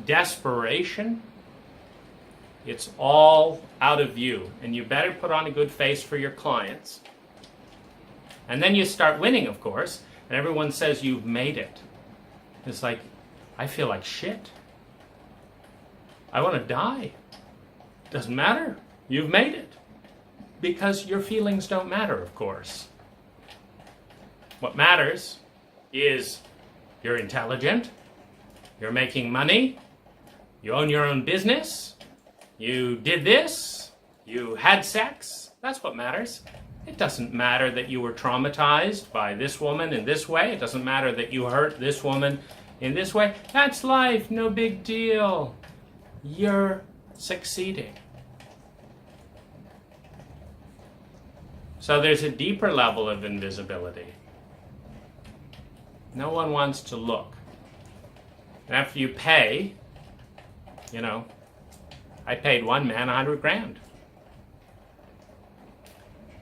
desperation, it's all out of view. And you better put on a good face for your clients. And then you start winning, of course. and everyone says you've made it. It's like, I feel like shit. I want to die. Doesn't matter. You've made it. Because your feelings don't matter, of course. What matters is you're intelligent, you're making money, you own your own business, you did this, you had sex. That's what matters. It doesn't matter that you were traumatized by this woman in this way. It doesn't matter that you hurt this woman in this way. That's life, no big deal. You're succeeding. So there's a deeper level of invisibility. No one wants to look. And after you pay, I paid one man 100 grand.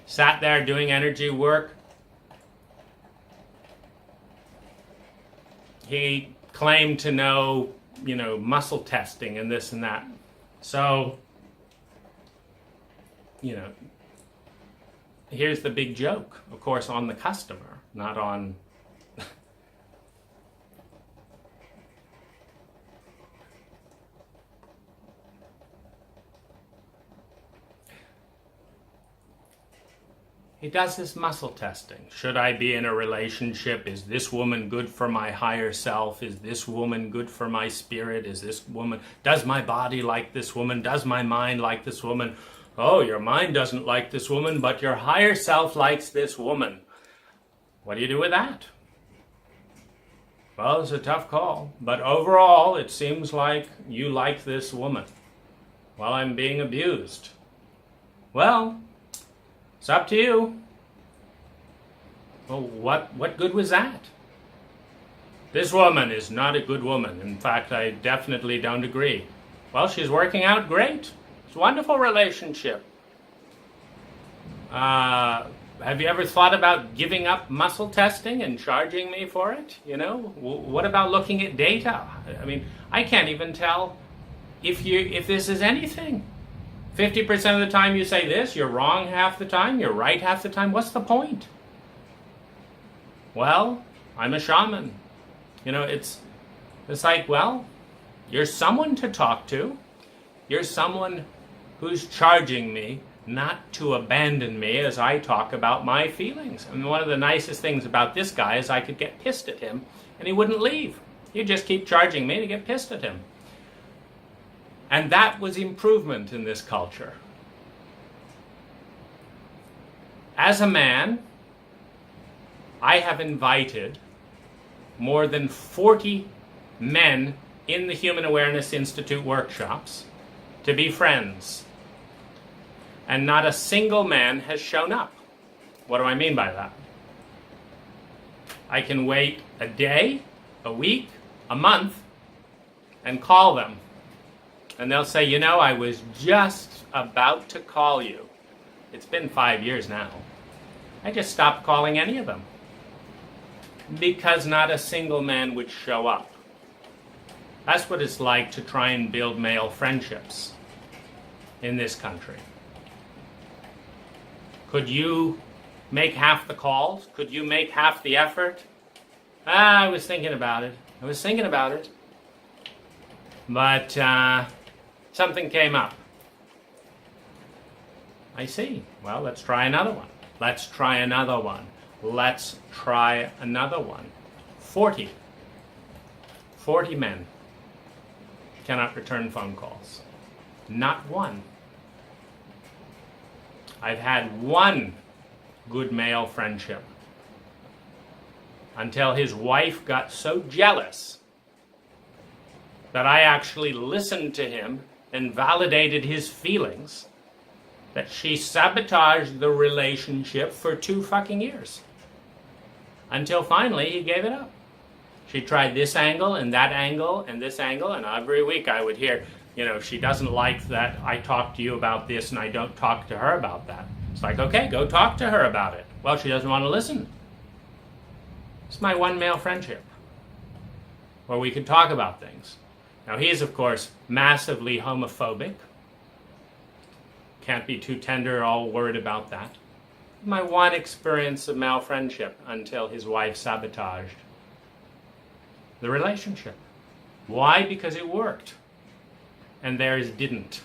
Sat there doing energy work. He claimed to know, muscle testing and this and that. So, here's the big joke, of course, on the customer, not on... He does this muscle testing. Should I be in a relationship? Is this woman good for my higher self? Is this woman good for my spirit? Does my body like this woman? Does my mind like this woman? Oh, your mind doesn't like this woman, but your higher self likes this woman. What do you do with that? Well, it's a tough call. But overall, it seems like you like this woman while I'm being abused. Well, it's up to you. Well, what good was that? This woman is not a good woman. In fact, I definitely don't agree. Well, she's working out great. It's a wonderful relationship. Have you ever thought about giving up muscle testing and charging me for it? What about looking at data? I mean, I can't even tell if this is anything. 50% of the time you say this, you're wrong half the time, you're right half the time. What's the point? Well, I'm a shaman. It's like, well, you're someone to talk to. You're someone who's charging me not to abandon me as I talk about my feelings. And one of the nicest things about this guy is I could get pissed at him and he wouldn't leave. He'd just keep charging me to get pissed at him. And that was improvement in this culture. As a man, I have invited more than 40 men in the Human Awareness Institute workshops to be friends. And not a single man has shown up. What do I mean by that? I can wait a day, a week, a month, and call them. And they'll say, I was just about to call you. It's been 5 years now. I just stopped calling any of them. Because not a single man would show up. That's what it's like to try and build male friendships in this country. Could you make half the calls? Could you make half the effort? I was thinking about it. But something came up. I see. Well, let's try another one. 40 men cannot return phone calls. Not one. I've had one good male friendship until his wife got so jealous that I actually listened to him and validated his feelings that she sabotaged the relationship for 2 fucking years. Until finally he gave it up. She tried this angle and that angle and this angle, and every week I would hear, she doesn't like that I talk to you about this and I don't talk to her about that. It's like, okay, go talk to her about it. Well, she doesn't want to listen. It's my one male friendship where we could talk about things. Now, he is, of course, massively homophobic. Can't be too tender or all worried about that. My one experience of male friendship until his wife sabotaged the relationship. Why? Because it worked. And theirs didn't.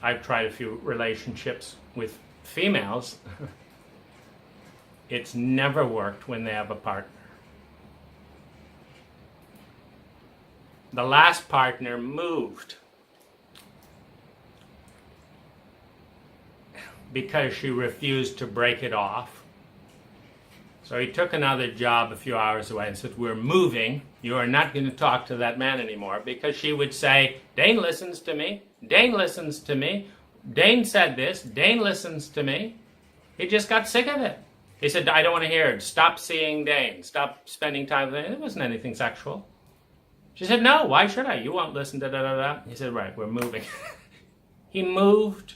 I've tried a few relationships with females. It's never worked when they have a partner. The last partner moved because she refused to break it off. So he took another job a few hours away and said, "We're moving. You are not going to talk to that man anymore," because she would say, "Dane listens to me. Dane listens to me. Dane said this. Dane listens to me." He just got sick of it. He said, "I don't want to hear it. Stop seeing Dane. Stop spending time with him." It wasn't anything sexual. She said, "No, why should I? You won't listen to da-da-da." He said, "Right, we're moving." He moved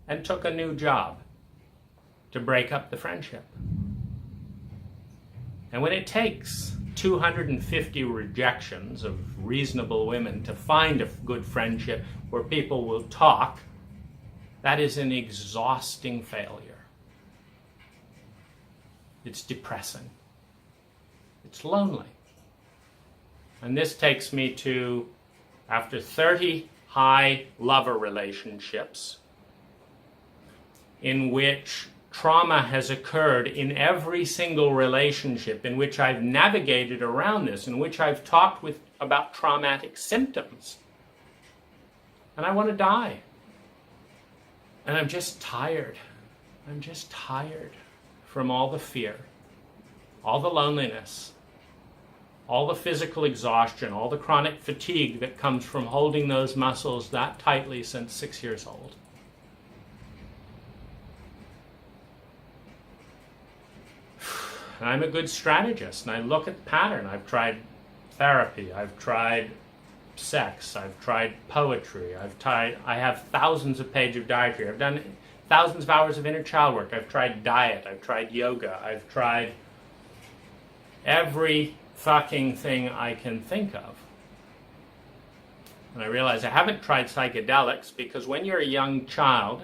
and took a new job to break up the friendship. And when it takes 250 rejections of reasonable women to find a good friendship where people will talk, that is an exhausting failure. It's depressing. It's lonely. And this takes me to, after 30 high lover relationships, in which trauma has occurred in every single relationship, in which I've navigated around this, in which I've talked about traumatic symptoms. And I want to die. And I'm just tired. I'm just tired from all the fear, all the loneliness, all the physical exhaustion, all the chronic fatigue that comes from holding those muscles that tightly since 6 years old. I'm a good strategist, and I look at the pattern. I've tried therapy, I've tried sex, I've tried poetry, I have thousands of pages of dietary, I've done thousands of hours of inner child work, I've tried diet, I've tried yoga, I've tried every fucking thing I can think of. And I realize I haven't tried psychedelics, because when you're a young child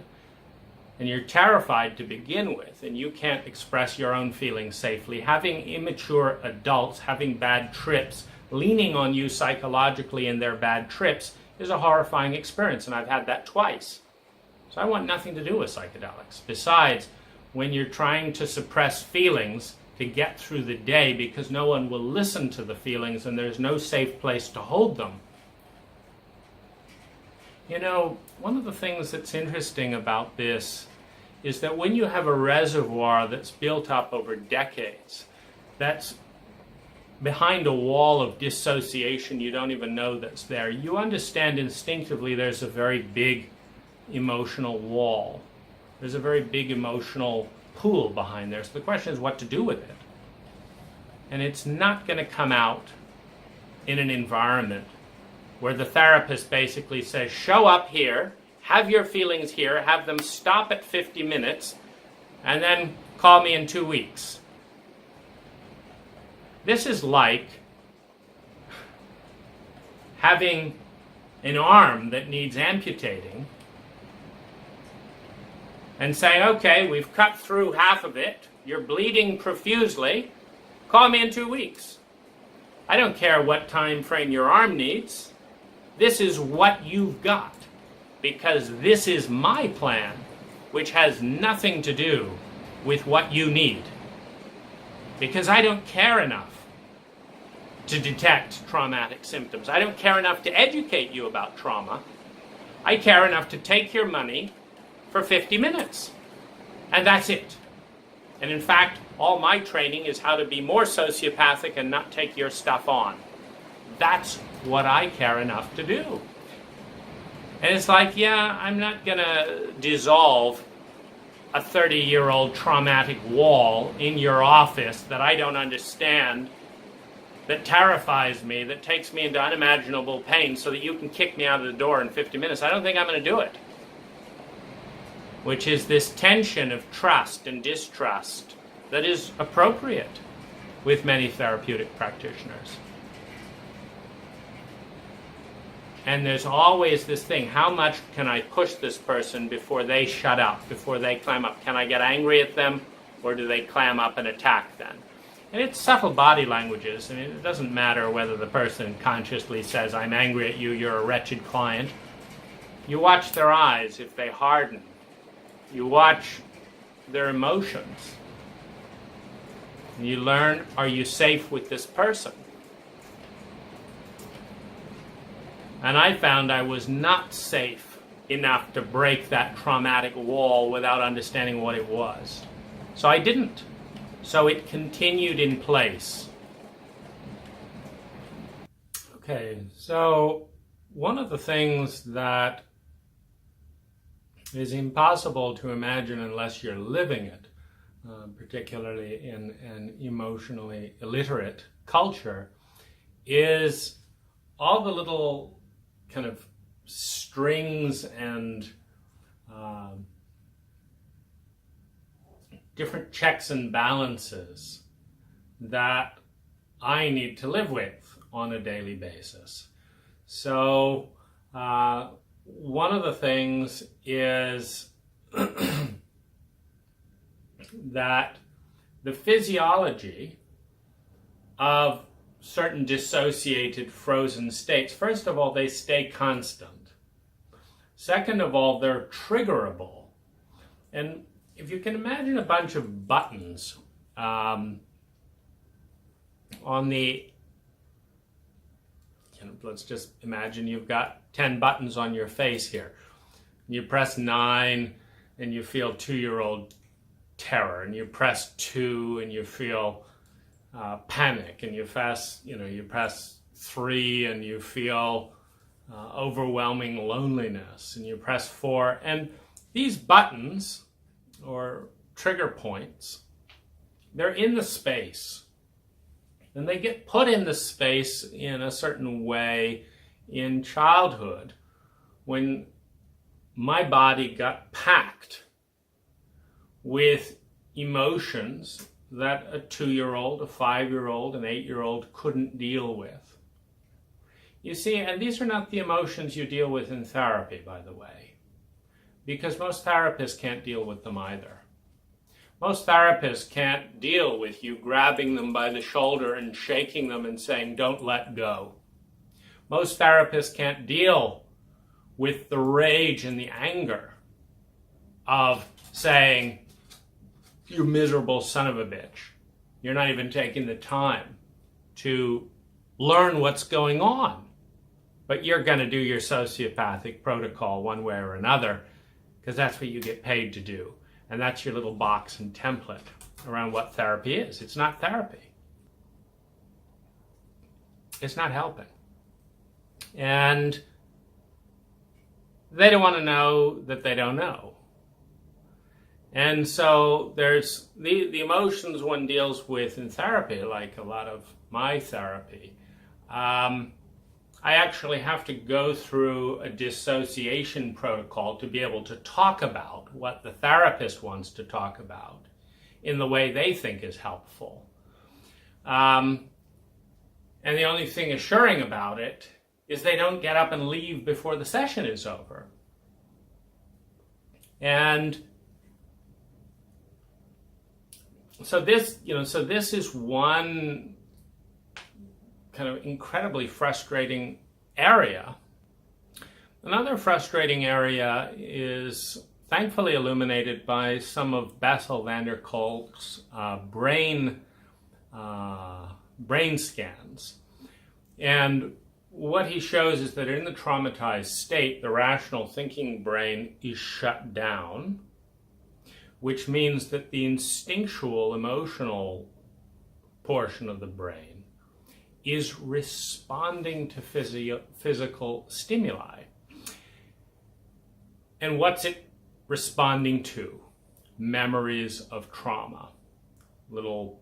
and you're terrified to begin with and you can't express your own feelings safely, having immature adults having bad trips, leaning on you psychologically in their bad trips, is a horrifying experience, and I've had that twice. So I want nothing to do with psychedelics. Besides, when you're trying to suppress feelings to get through the day because no one will listen to the feelings and there's no safe place to hold them. You know, one of the things that's interesting about this is that when you have a reservoir that's built up over decades, that's behind a wall of dissociation you don't even know that's there, you understand instinctively there's a very big emotional wall. There's a very big emotional pool behind there. So the question is what to do with it. And it's not going to come out in an environment where the therapist basically says, show up here, have your feelings here, have them stop at 50 minutes, and then call me in 2 weeks. This is like having an arm that needs amputating and saying, okay, we've cut through half of it, you're bleeding profusely, call me in 2 weeks. I don't care what time frame your arm needs. This is what you've got, because this is my plan, which has nothing to do with what you need. Because I don't care enough to detect traumatic symptoms. I don't care enough to educate you about trauma. I care enough to take your money for 50 minutes. And that's it. And in fact, all my training is how to be more sociopathic and not take your stuff on. That's what I care enough to do. And it's like, yeah, I'm not going to dissolve a 30-year-old traumatic wall in your office that I don't understand, that terrifies me, that takes me into unimaginable pain so that you can kick me out of the door in 50 minutes. I don't think I'm going to do it. Which is this tension of trust and distrust that is appropriate with many therapeutic practitioners. And there's always this thing, how much can I push this person before they shut up, before they clam up? Can I get angry at them, or do they clam up and attack then? And it's subtle body languages. I mean, it doesn't matter whether the person consciously says, I'm angry at you, you're a wretched client. You watch their eyes if they harden. You watch their emotions. And you learn, are you safe with this person? And I found I was not safe enough to break that traumatic wall without understanding what it was. So I didn't. So it continued in place. Okay, so one of the things that is impossible to imagine unless you're living it, particularly in an emotionally illiterate culture, is all the little kind of strings and different checks and balances that I need to live with on a daily basis. So one of the things is that the physiology of certain dissociated frozen states, first of all, they stay constant. Second of all, they're triggerable. And if you can imagine a bunch of buttons on the, let's just imagine you've got 10 buttons on your face here. You press 9 and you feel 2-year-old terror, and you press 2 and you feel panic, and you press 3 and you feel overwhelming loneliness, and you press 4, and these buttons or trigger points, they're in the space, and they get put in the space in a certain way in childhood when my body got packed with emotions that a 2-year-old, a 5-year-old, an 8-year-old couldn't deal with. You see, and these are not the emotions you deal with in therapy, by the way, because most therapists can't deal with them either. Most therapists can't deal with you grabbing them by the shoulder and shaking them and saying, don't let go. Most therapists can't deal with the rage and the anger of saying, you miserable son of a bitch. You're not even taking the time to learn what's going on. But you're going to do your sociopathic protocol one way or another, because that's what you get paid to do. And that's your little box and template around what therapy is. It's not therapy. It's not helping. And they don't want to know that they don't know. And so there's the emotions one deals with in therapy, like a lot of my therapy. I actually have to go through a dissociation protocol to be able to talk about what the therapist wants to talk about in the way they think is helpful. And the only thing assuring about it is they don't get up and leave before the session is over. And so this is one kind of incredibly frustrating area. Another frustrating area is thankfully illuminated by some of Bessel van der Kolk's brain scans. And what he shows is that in the traumatized state, the rational thinking brain is shut down, which means that the instinctual, emotional portion of the brain is responding to physical stimuli. And what's it responding to? Memories of trauma. Little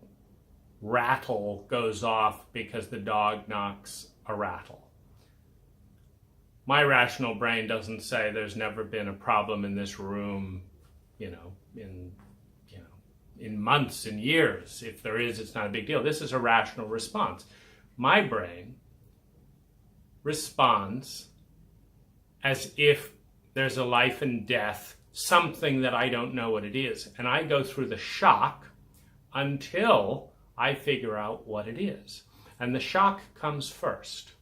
rattle goes off because the dog knocks a rattle. My rational brain doesn't say there's never been a problem in this room, in months and years. If there is, it's not a big deal. This is a rational response. My brain responds as if there's a life and death, something that I don't know what it is. And I go through the shock until I figure out what it is. And the shock comes first.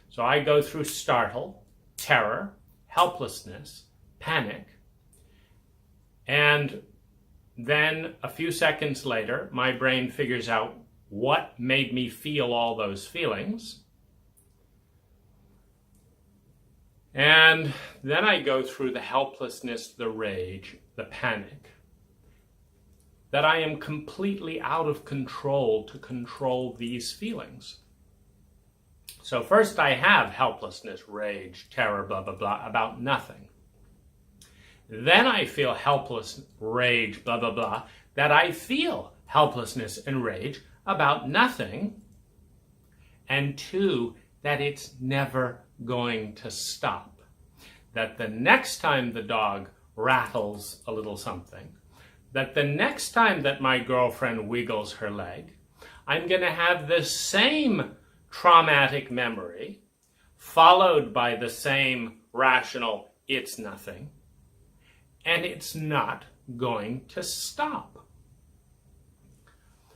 So I go through startle, terror, helplessness, panic, and then a few seconds later, my brain figures out what made me feel all those feelings. And then I go through the helplessness, the rage, the panic, that I am completely out of control to control these feelings. So first I have helplessness, rage, terror, blah, blah, blah, about nothing. Then I feel helpless, rage, blah, blah, blah, that I feel helplessness and rage about nothing. And two, that it's never going to stop. That the next time the dog rattles a little something, that the next time that my girlfriend wiggles her leg, I'm going to have the same traumatic memory, followed by the same rational, it's nothing, and it's not going to stop.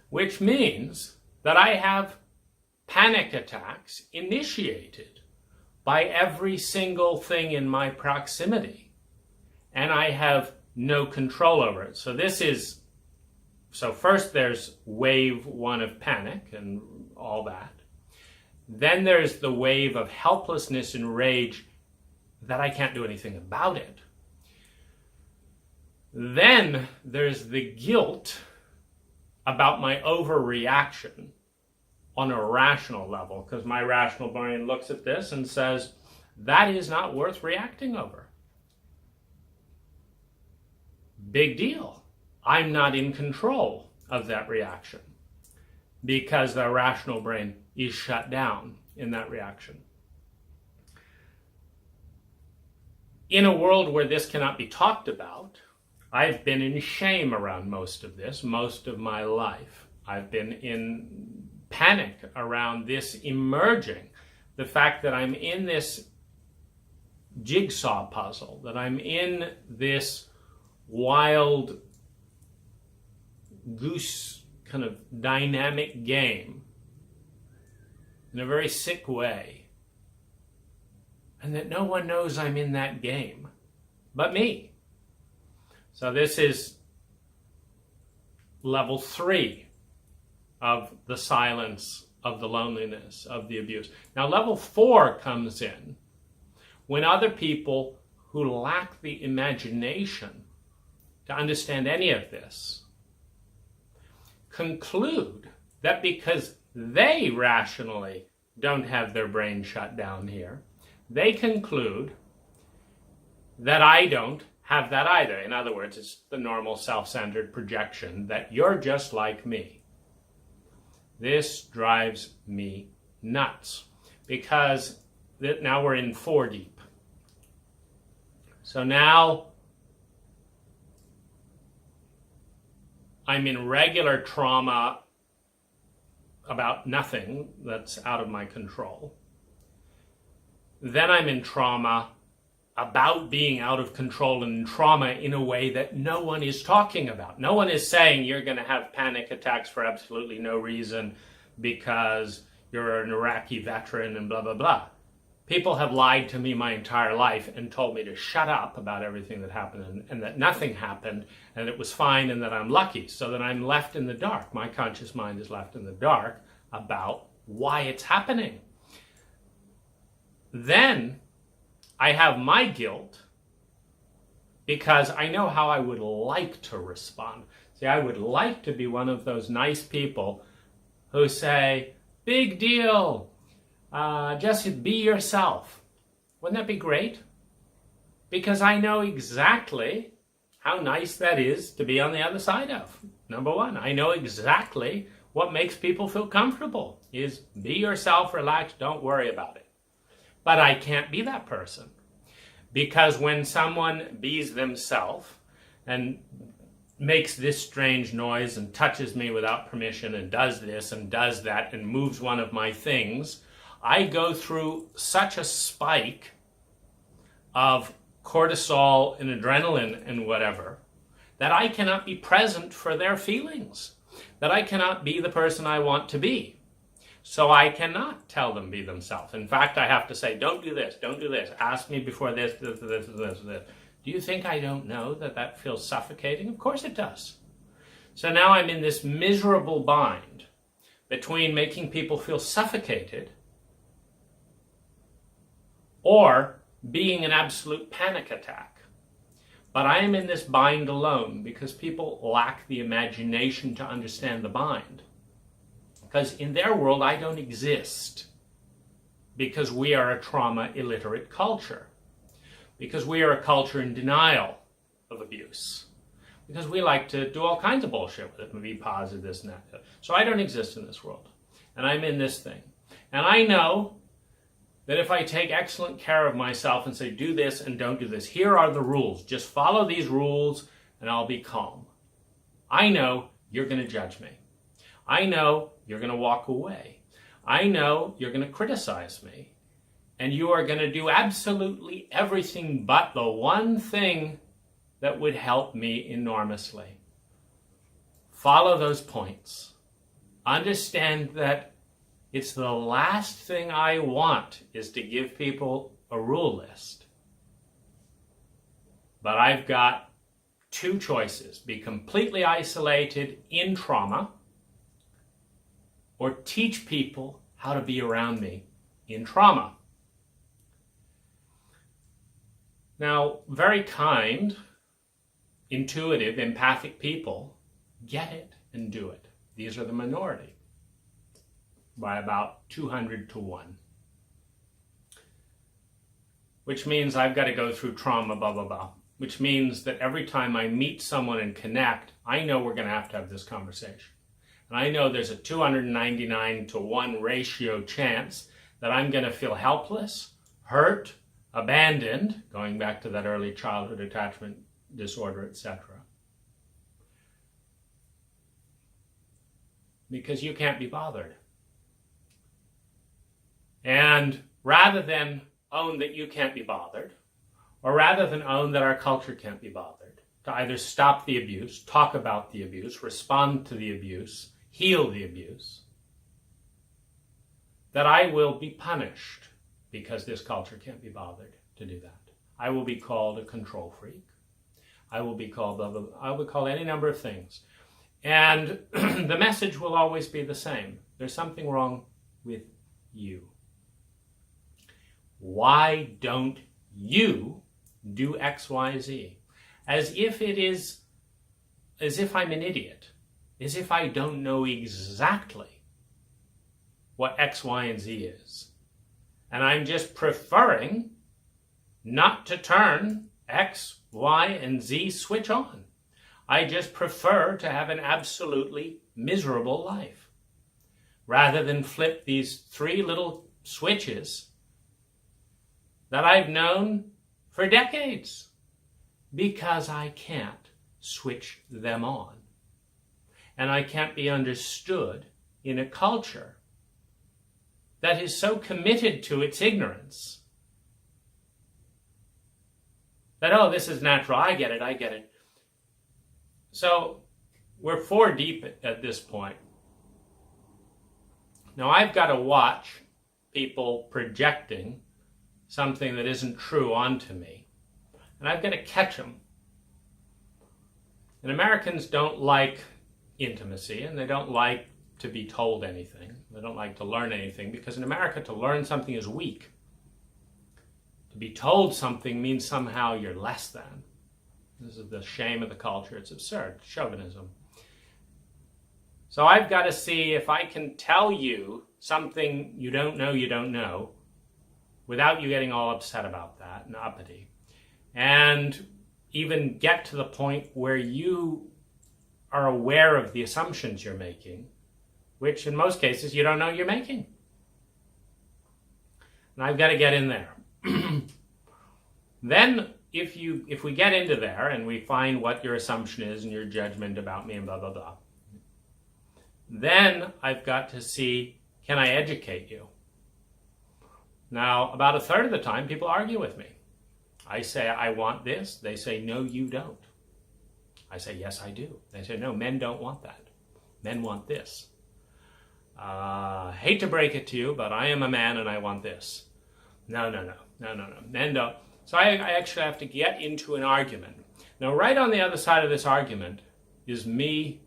Which means that I have panic attacks initiated by every single thing in my proximity, and I have no control over it. So first there's wave one of panic and all that. Then there's the wave of helplessness and rage that I can't do anything about it. Then there's the guilt about my overreaction on a rational level, because my rational brain looks at this and says, that is not worth reacting over. Big deal. I'm not in control of that reaction because the rational brain is shut down in that reaction. In a world where this cannot be talked about, I've been in shame around most of this, most of my life. I've been in panic around this emerging, the fact that I'm in this jigsaw puzzle, that I'm in this wild goose kind of dynamic game in a very sick way, and that no one knows I'm in that game but me. So this is level 3 of the silence, of the loneliness, of the abuse. Now level 4 comes in when other people who lack the imagination to understand any of this conclude that because they rationally don't have their brain shut down here, they conclude that I don't have that either. In other words, it's the normal self-centered projection that you're just like me. This drives me nuts because now we're in 4 deep. So now I'm in regular trauma about nothing that's out of my control. Then I'm in trauma about being out of control and trauma in a way that no one is talking about. No one is saying you're going to have panic attacks for absolutely no reason because you're an Iraqi veteran and blah, blah, blah. People have lied to me my entire life and told me to shut up about everything that happened and that nothing happened and it was fine and that I'm lucky. So that I'm left in the dark. My conscious mind is left in the dark about why it's happening. Then I have my guilt because I know how I would like to respond. See, I would like to be one of those nice people who say, big deal, just be yourself. Wouldn't that be great? Because I know exactly how nice that is to be on the other side of. Number one, I know exactly what makes people feel comfortable is be yourself, relax, don't worry about it. But I can't be that person. Because when someone bees themselves and makes this strange noise and touches me without permission and does this and does that and moves one of my things, I go through such a spike of cortisol and adrenaline and whatever, that I cannot be present for their feelings, that I cannot be the person I want to be. So I cannot tell them be themselves. In fact, I have to say, don't do this, don't do this, ask me before this. Do you think I don't know that that feels suffocating? Of course it does. So now I'm in this miserable bind between making people feel suffocated or being an absolute panic attack. But I am in this bind alone because people lack the imagination to understand the bind. Because in their world, I don't exist. Because we are a trauma illiterate culture. Because we are a culture in denial of abuse. Because we like to do all kinds of bullshit with it and be positive, this and that. So I don't exist in this world. And I'm in this thing. And I know that if I take excellent care of myself and say, do this and don't do this, here are the rules. Just follow these rules and I'll be calm. I know you're going to judge me. I know you're going to walk away. I know you're going to criticize me. And you are going to do absolutely everything but the one thing that would help me enormously. Follow those points. Understand that it's the last thing I want is to give people a rule list. But I've got two choices: be completely isolated in trauma, or teach people how to be around me in trauma. Now, very kind, intuitive, empathic people get it and do it. These are the minority, by about 200 to 1. Which means I've got to go through trauma, blah, blah, blah. Which means that every time I meet someone and connect, I know we're going to have this conversation. And I know there's a 299 to 1 ratio chance that I'm going to feel helpless, hurt, abandoned, going back to that early childhood attachment disorder, etc. Because you can't be bothered. And rather than own that you can't be bothered, or rather than own that our culture can't be bothered, to either stop the abuse, talk about the abuse, respond to the abuse, heal the abuse, that I will be punished because this culture can't be bothered to do that. I will be called a control freak. I will be called blah, blah, blah. I will be called any number of things. And the message will always be the same. There's something wrong with you. Why don't you do X, Y, Z? As if I'm an idiot. As if I don't know exactly what X, Y, and Z is. And I'm just preferring not to turn X, Y, and Z switch on. I just prefer to have an absolutely miserable life, rather than flip these 3 little switches that I've known for decades, because I can't switch them on. And I can't be understood in a culture that is so committed to its ignorance that, oh, this is natural, I get it. So we're 4 deep at this point. Now I've got to watch people projecting something that isn't true onto me, and I've got to catch them. And Americans don't like intimacy, and they don't like to be told anything. They don't like to learn anything, because in America, to learn something is weak. To be told something means somehow you're less than. This is the shame of the culture. It's absurd. Chauvinism. So I've got to see if I can tell you something you don't know, without you getting all upset about that and uppity. And even get to the point where you are aware of the assumptions you're making, which in most cases you don't know you're making. And I've got to get in there. Then if we get into there and we find what your assumption is and your judgment about me and blah, blah, blah, then I've got to see, can I educate you? Now, about 1/3 of the time, people argue with me. I say, I want this. They say, no, you don't. I say, yes, I do. They say, no, men don't want that. Men want this. Hate to break it to you, but I am a man and I want this. No. Men don't. So I actually have to get into an argument. Now, right on the other side of this argument is me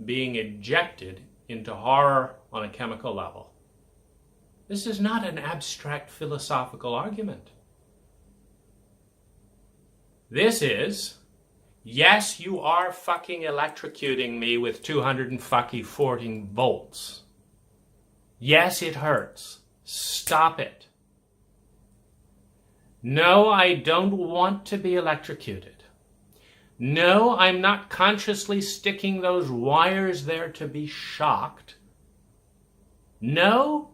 being ejected into horror on a chemical level. This is not an abstract philosophical argument. This is, yes, you are fucking electrocuting me with 240 volts. Yes, it hurts. Stop it. No, I don't want to be electrocuted. No, I'm not consciously sticking those wires there to be shocked. No,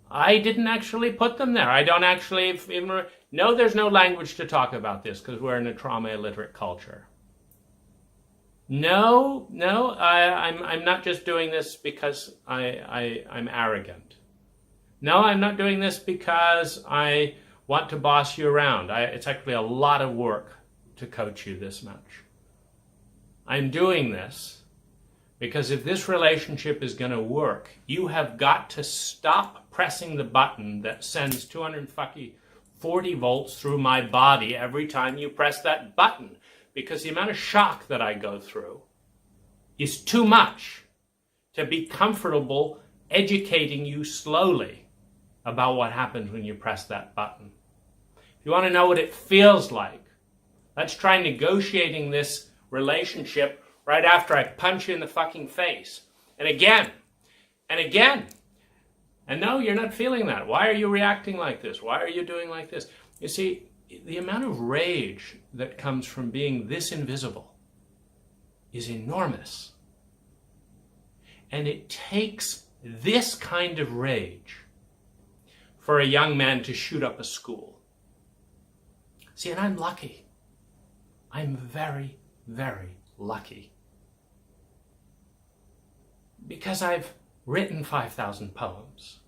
I didn't actually put them there. I don't actually... No, there's no language to talk about this because we're in a trauma-illiterate culture. No, I'm not just doing this because I'm arrogant. No, I'm not doing this because I want to boss you around. It's actually a lot of work to coach you this much. I'm doing this because if this relationship is going to work, you have got to stop pressing the button that sends 240 volts through my body every time you press that button. Because the amount of shock that I go through is too much to be comfortable educating you slowly about what happens when you press that button. If you want to know what it feels like, let's try negotiating this relationship right after I punch you in the fucking face. And again, and again. And no, you're not feeling that. Why are you reacting like this? Why are you doing like this? You see, the amount of rage that comes from being this invisible is enormous. And it takes this kind of rage for a young man to shoot up a school. See, and I'm lucky. I'm very, very lucky. Because I've written 5,000 poems.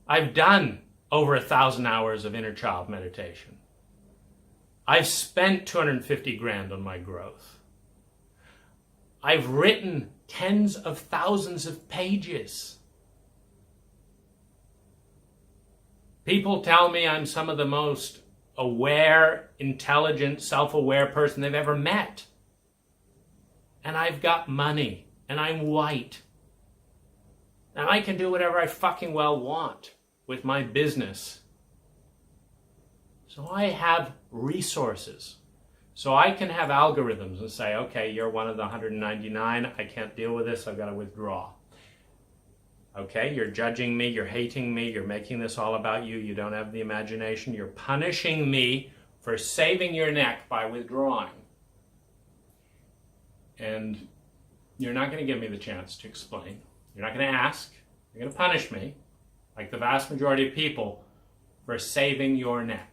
I've done over 1,000 hours of inner child meditation. I've spent 250 grand on my growth. I've written tens of thousands of pages. People tell me I'm some of the most aware, intelligent, self-aware person they've ever met. And I've got money, and I'm white. And I can do whatever I fucking well want with my business. So I have resources. So I can have algorithms and say, okay, you're one of the 199. I can't deal with this. I've got to withdraw. Okay, you're judging me. You're hating me. You're making this all about you. You don't have the imagination. You're punishing me for saving your neck by withdrawing. And you're not going to give me the chance to explain. You're not going to ask. You're going to punish me, like the vast majority of people, for saving your neck.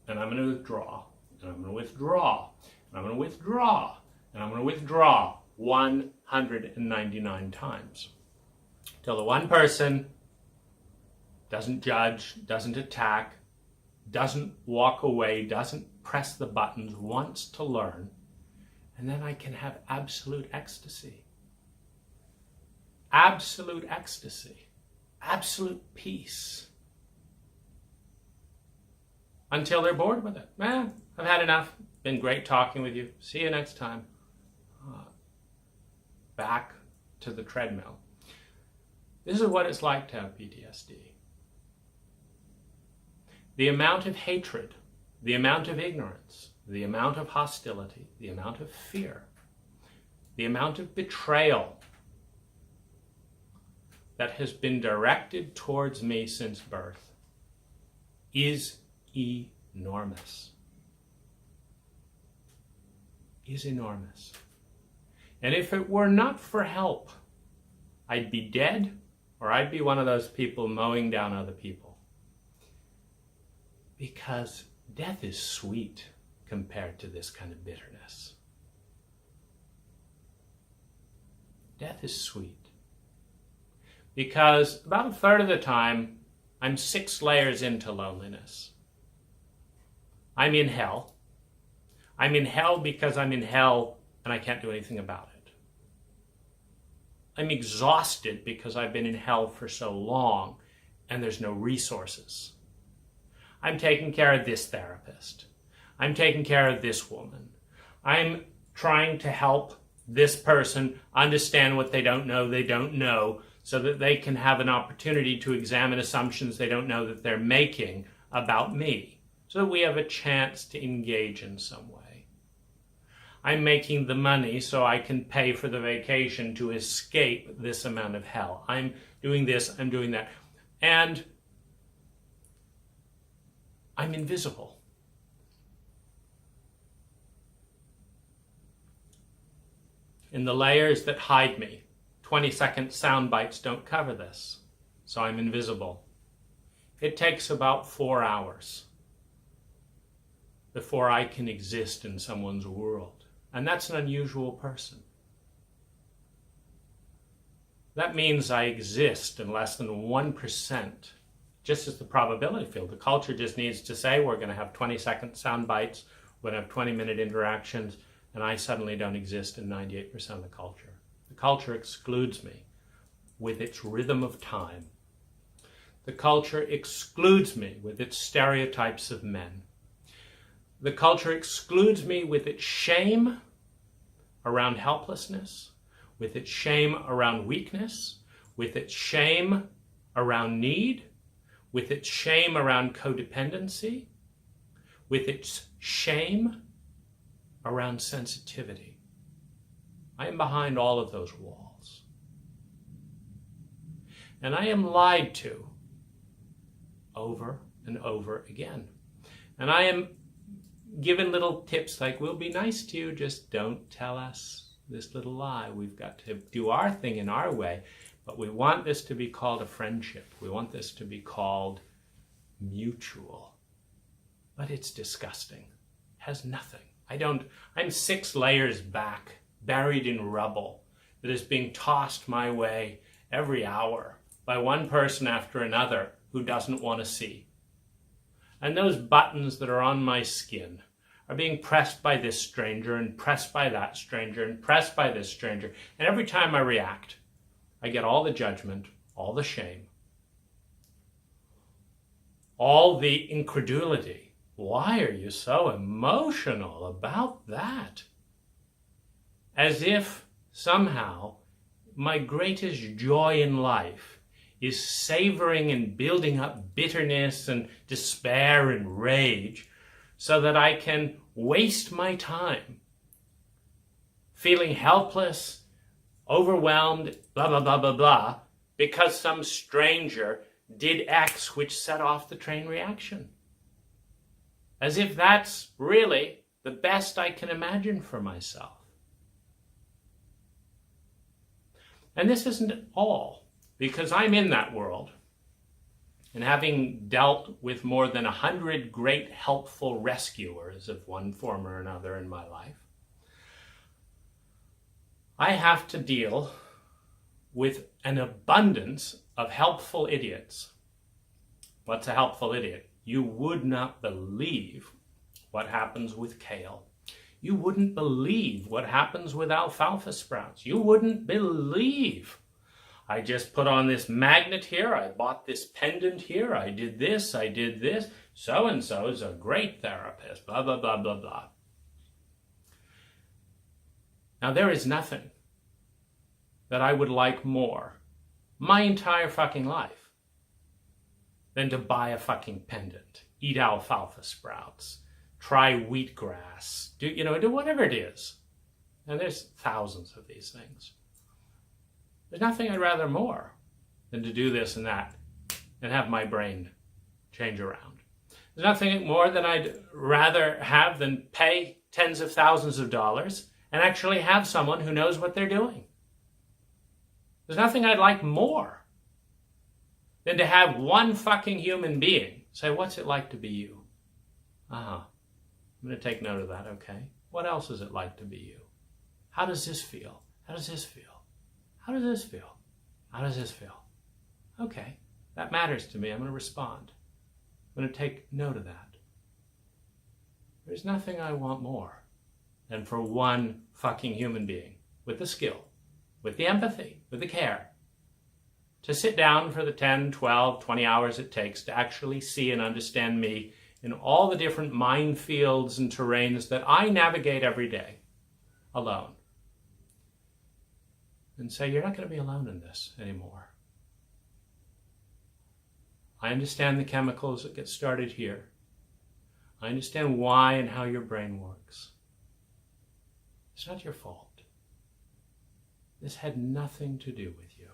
And I'm going to withdraw, and I'm going to withdraw, and I'm going to withdraw, and I'm going to withdraw 199 times. Till the one person doesn't judge, doesn't attack, doesn't walk away, doesn't press the buttons, wants to learn, and then I can have absolute ecstasy. Absolute ecstasy. Absolute peace. Until they're bored with it. Man, I've had enough. Been great talking with you. See you next time. Back to the treadmill. This is what it's like to have PTSD. The amount of hatred, the amount of ignorance, the amount of hostility, the amount of fear, the amount of betrayal that has been directed towards me since birth is enormous. Is enormous. And if it were not for help, I'd be dead, or I'd be one of those people mowing down other people. Because death is sweet compared to this kind of bitterness. Death is sweet. Because about a third of the time, I'm 6 layers into loneliness. I'm in hell. I'm in hell because I'm in hell and I can't do anything about it. I'm exhausted because I've been in hell for so long and there's no resources. I'm taking care of this therapist. I'm taking care of this woman. I'm trying to help this person understand what they don't know so that they can have an opportunity to examine assumptions they don't know that they're making about me, so that we have a chance to engage in some way. I'm making the money so I can pay for the vacation to escape this amount of hell. I'm doing this, I'm doing that. And I'm invisible. In the layers that hide me, 20-second sound bites don't cover this, so I'm invisible. It takes about 4 hours before I can exist in someone's world. And that's an unusual person. That means I exist in less than 1%, just as the probability field. The culture just needs to say we're going to have 20-second sound bites, we're going to have 20-minute interactions, and I suddenly don't exist in 98% of the culture. The culture excludes me with its rhythm of time. The culture excludes me with its stereotypes of men. The culture excludes me with its shame around helplessness, with its shame around weakness, with its shame around need, with its shame around codependency, with its shame around sensitivity. I am behind all of those walls. And I am lied to over and over again. And I am given little tips like, we'll be nice to you, just don't tell us this little lie. We've got to do our thing in our way, but we want this to be called a friendship. We want this to be called mutual. But it's disgusting. Has nothing. I'm 6 layers back, buried in rubble that is being tossed my way every hour by one person after another who doesn't want to see. And those buttons that are on my skin are being pressed by this stranger and pressed by that stranger and pressed by this stranger. And every time I react, I get all the judgment, all the shame, all the incredulity. Why are you so emotional about that? As if somehow my greatest joy in life is savoring and building up bitterness and despair and rage so that I can waste my time feeling helpless, overwhelmed, blah, blah, blah, blah, blah, because some stranger did X which set off the train reaction. As if that's really the best I can imagine for myself. And this isn't all, because I'm in that world. And having dealt with more than 100 great helpful rescuers of one form or another in my life, I have to deal with an abundance of helpful idiots. What's a helpful idiot? You would not believe what happens with kale. You wouldn't believe what happens with alfalfa sprouts. You wouldn't believe. I just put on this magnet here. I bought this pendant here. I did this. I did this. So-and-so is a great therapist. Blah, blah, blah, blah, blah. Now, there is nothing that I would like more my entire fucking life than to buy a fucking pendant, eat alfalfa sprouts, try wheatgrass, do whatever it is. And there's thousands of these things. There's nothing I'd rather more than to do this and that and have my brain change around. There's nothing more than I'd rather have than pay tens of thousands of dollars and actually have someone who knows what they're doing. There's nothing I'd like more than to have one fucking human being say, what's it like to be you? I'm going to take note of that, okay? What else is it like to be you? How does this feel? How does this feel? How does this feel? How does this feel? Okay, that matters to me. I'm going to respond. I'm going to take note of that. There's nothing I want more than for one fucking human being with the skill, with the empathy, with the care, to sit down for the 10, 12, 20 hours it takes to actually see and understand me in all the different minefields and terrains that I navigate every day alone. And say, you're not going to be alone in this anymore. I understand the chemicals that get started here. I understand why and how your brain works. It's not your fault. This had nothing to do with you.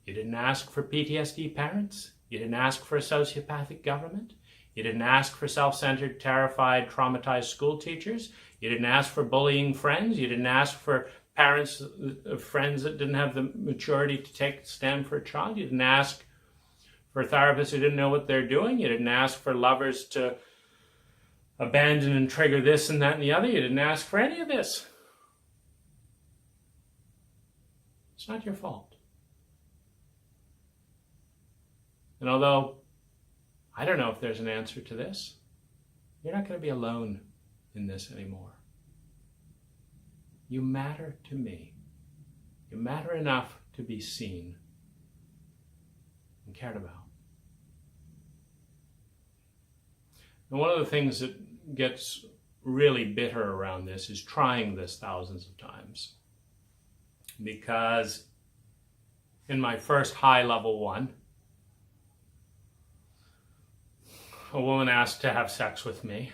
You didn't ask for PTSD parents. You didn't ask for a sociopathic government. You didn't ask for self-centered, terrified, traumatized school teachers. You didn't ask for bullying friends. You didn't ask for parents of friends that didn't have the maturity to stand for a child. You didn't ask for therapists who didn't know what they're doing. You didn't ask for lovers to abandon and trigger this and that and the other. You didn't ask for any of this. It's not your fault. And although I don't know if there's an answer to this, you're not going to be alone in this anymore. You matter to me. You matter enough to be seen and cared about. And one of the things that gets really bitter around this is trying this thousands of times. Because in my first high level one, a woman asked to have sex with me.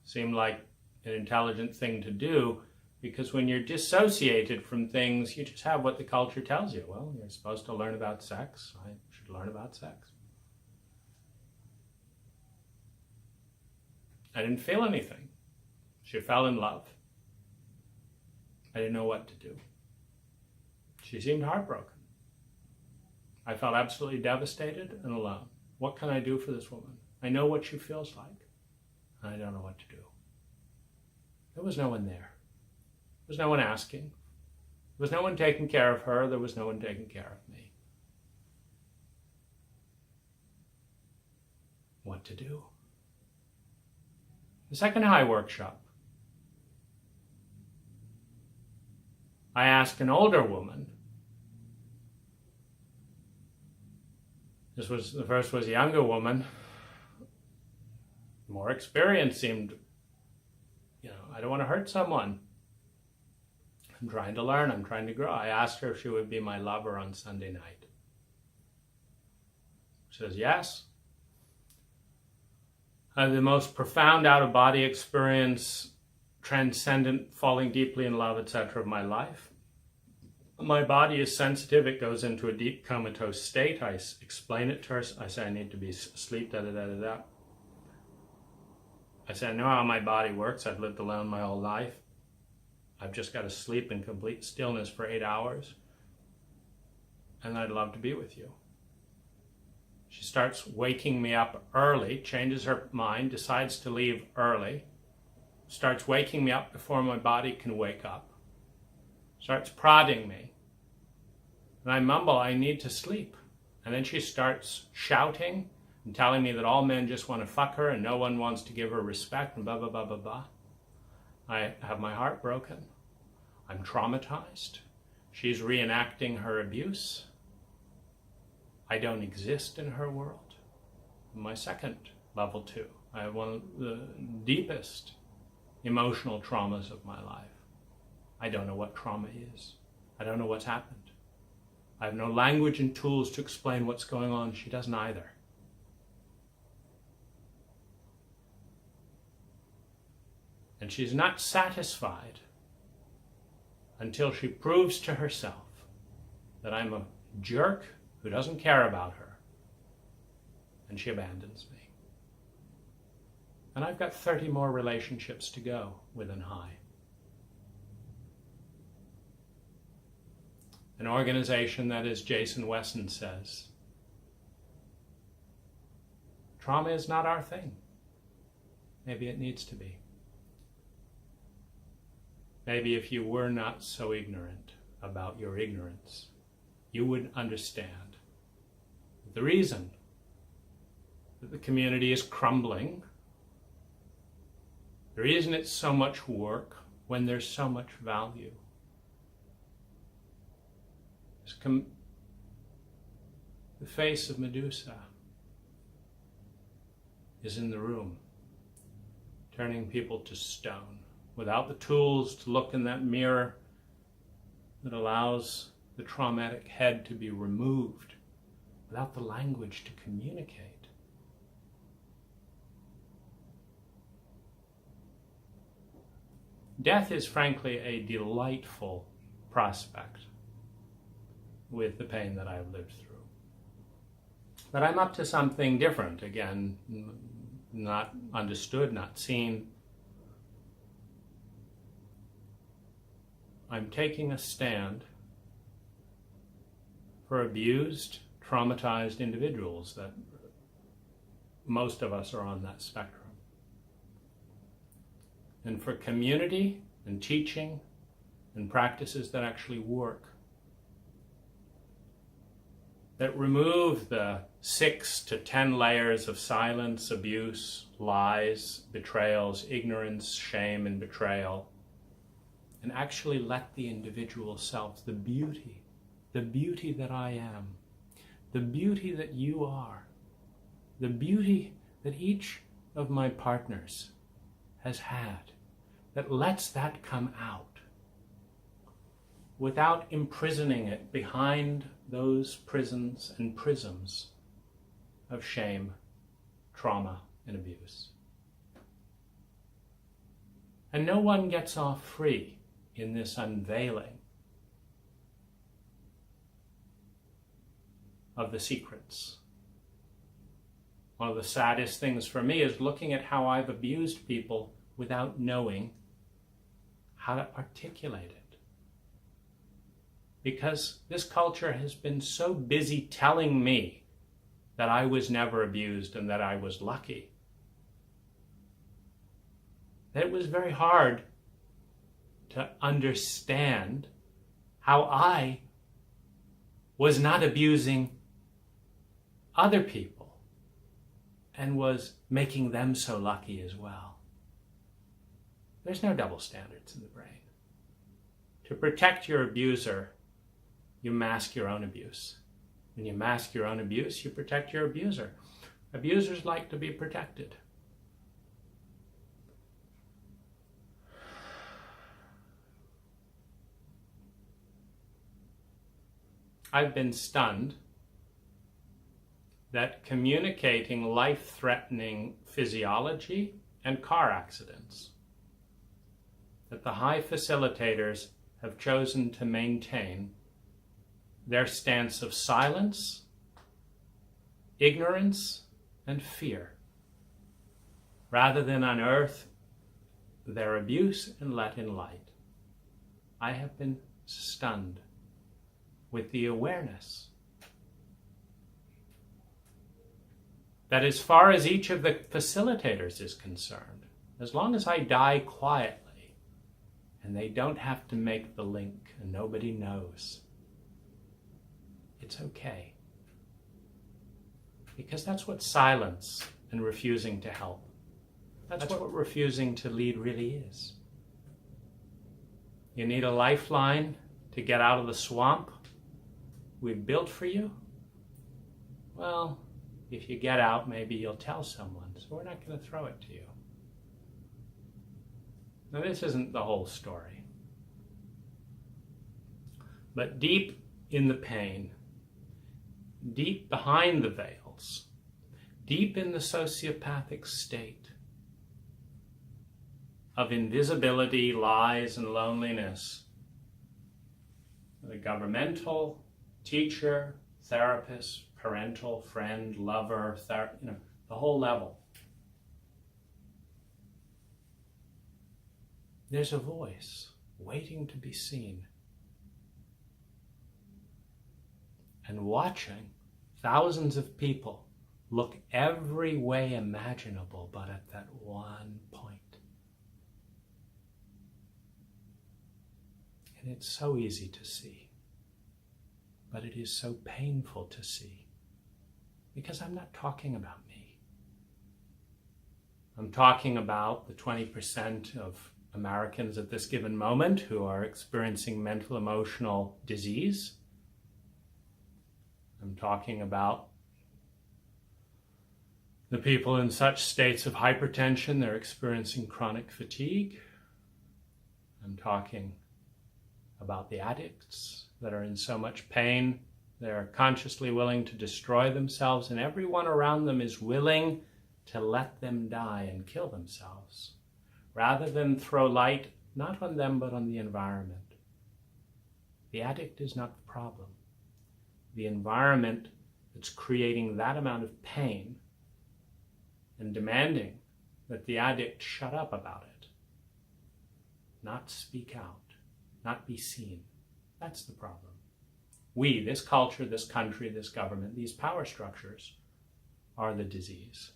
Seemed like an intelligent thing to do, because when you're dissociated from things, you just have what the culture tells you. Well, you're supposed to learn about sex. I should learn about sex. I didn't feel anything. She fell in love. I didn't know what to do. She seemed heartbroken. I felt absolutely devastated and alone. What can I do for this woman? I know what she feels like, and I don't know what to do. There was no one there. There was no one asking. There was no one taking care of her. There was no one taking care of me. What to do? The second high workshop, I asked an older woman. The first was a younger woman. More experience seemed, I don't want to hurt someone. I'm trying to learn, I'm trying to grow. I asked her if she would be my lover on Sunday night. She says, yes. I had the most profound out-of-body experience, transcendent, falling deeply in love, etc. of my life. My body is sensitive. It goes into a deep comatose state. I explain it to her. I say I need to be asleep, da-da-da-da-da. I say I know how my body works. I've lived alone my whole life. I've just got to sleep in complete stillness for 8 hours. And I'd love to be with you. She starts waking me up early, changes her mind, decides to leave early, starts waking me up before my body can wake up, starts prodding me. And I mumble, I need to sleep. And then she starts shouting and telling me that all men just want to fuck her and no one wants to give her respect and blah, blah, blah, blah, blah. I have my heart broken. I'm traumatized. She's reenacting her abuse. I don't exist in her world. My second level 2. I have one of the deepest emotional traumas of my life. I don't know what trauma is. I don't know what's happened. I have no language and tools to explain what's going on. She doesn't either. And she's not satisfied until she proves to herself that I'm a jerk who doesn't care about her, and she abandons me. And I've got 30 more relationships to go within high. An organization that, as Jason Wesson says, trauma is not our thing. Maybe it needs to be. Maybe if you were not so ignorant about your ignorance, you would understand the reason that the community is crumbling. The reason it's so much work when there's so much value is the face of Medusa is in the room, turning people to stone, without the tools to look in that mirror that allows the traumatic head to be removed, without the language to communicate. Death is frankly a delightful prospect with the pain that I've lived through. But I'm up to something different, again, not understood, not seen. I'm taking a stand for abused, traumatized individuals, that most of us are on that spectrum. And for community and teaching and practices that actually work, that remove the 6 to 10 layers of silence, abuse, lies, betrayals, ignorance, shame, and betrayal, and actually let the individual self, the beauty that I am, the beauty that you are, the beauty that each of my partners has had, that lets that come out without imprisoning it behind those prisons and prisms of shame, trauma, and abuse. And no one gets off free in this unveiling of the secrets. One of the saddest things for me is looking at how I've abused people without knowing how to articulate it. Because this culture has been so busy telling me that I was never abused and that I was lucky, that it was very hard to understand how I was not abusing other people and was making them so lucky as well. There's no double standards in the brain. To protect your abuser, you mask your own abuse. When you mask your own abuse, you protect your abuser. Abusers like to be protected. I've been stunned that communicating life-threatening physiology and car accidents, that the high facilitators have chosen to maintain their stance of silence, ignorance, and fear, rather than unearth their abuse and let in light. I have been stunned with the awareness that as far as each of the facilitators is concerned, as long as I die quietly and they don't have to make the link and nobody knows, it's okay. Because that's what silence and refusing to help, that's what refusing to lead really is. You need a lifeline to get out of the swamp we've built for you? Well, if you get out, maybe you'll tell someone, so we're not going to throw it to you. Now, this isn't the whole story. But deep in the pain, deep behind the veils, deep in the sociopathic state of invisibility, lies, and loneliness, the governmental, teacher, therapist, parental, friend, lover, the whole level, there's a voice waiting to be seen and watching thousands of people look every way imaginable but at that one point. And it's so easy to see, but it is so painful to see, because I'm not talking about me. I'm talking about the 20% of Americans at this given moment who are experiencing mental emotional disease. I'm talking about the people in such states of hypertension they're experiencing chronic fatigue. I'm talking about the addicts that are in so much pain they're consciously willing to destroy themselves, and everyone around them is willing to let them die and kill themselves, rather than throw light not on them but on the environment. The addict is not the problem. The environment that's creating that amount of pain and demanding that the addict shut up about it, not speak out, not be seen. That's the problem. We, this culture, this country, this government, these power structures are the disease.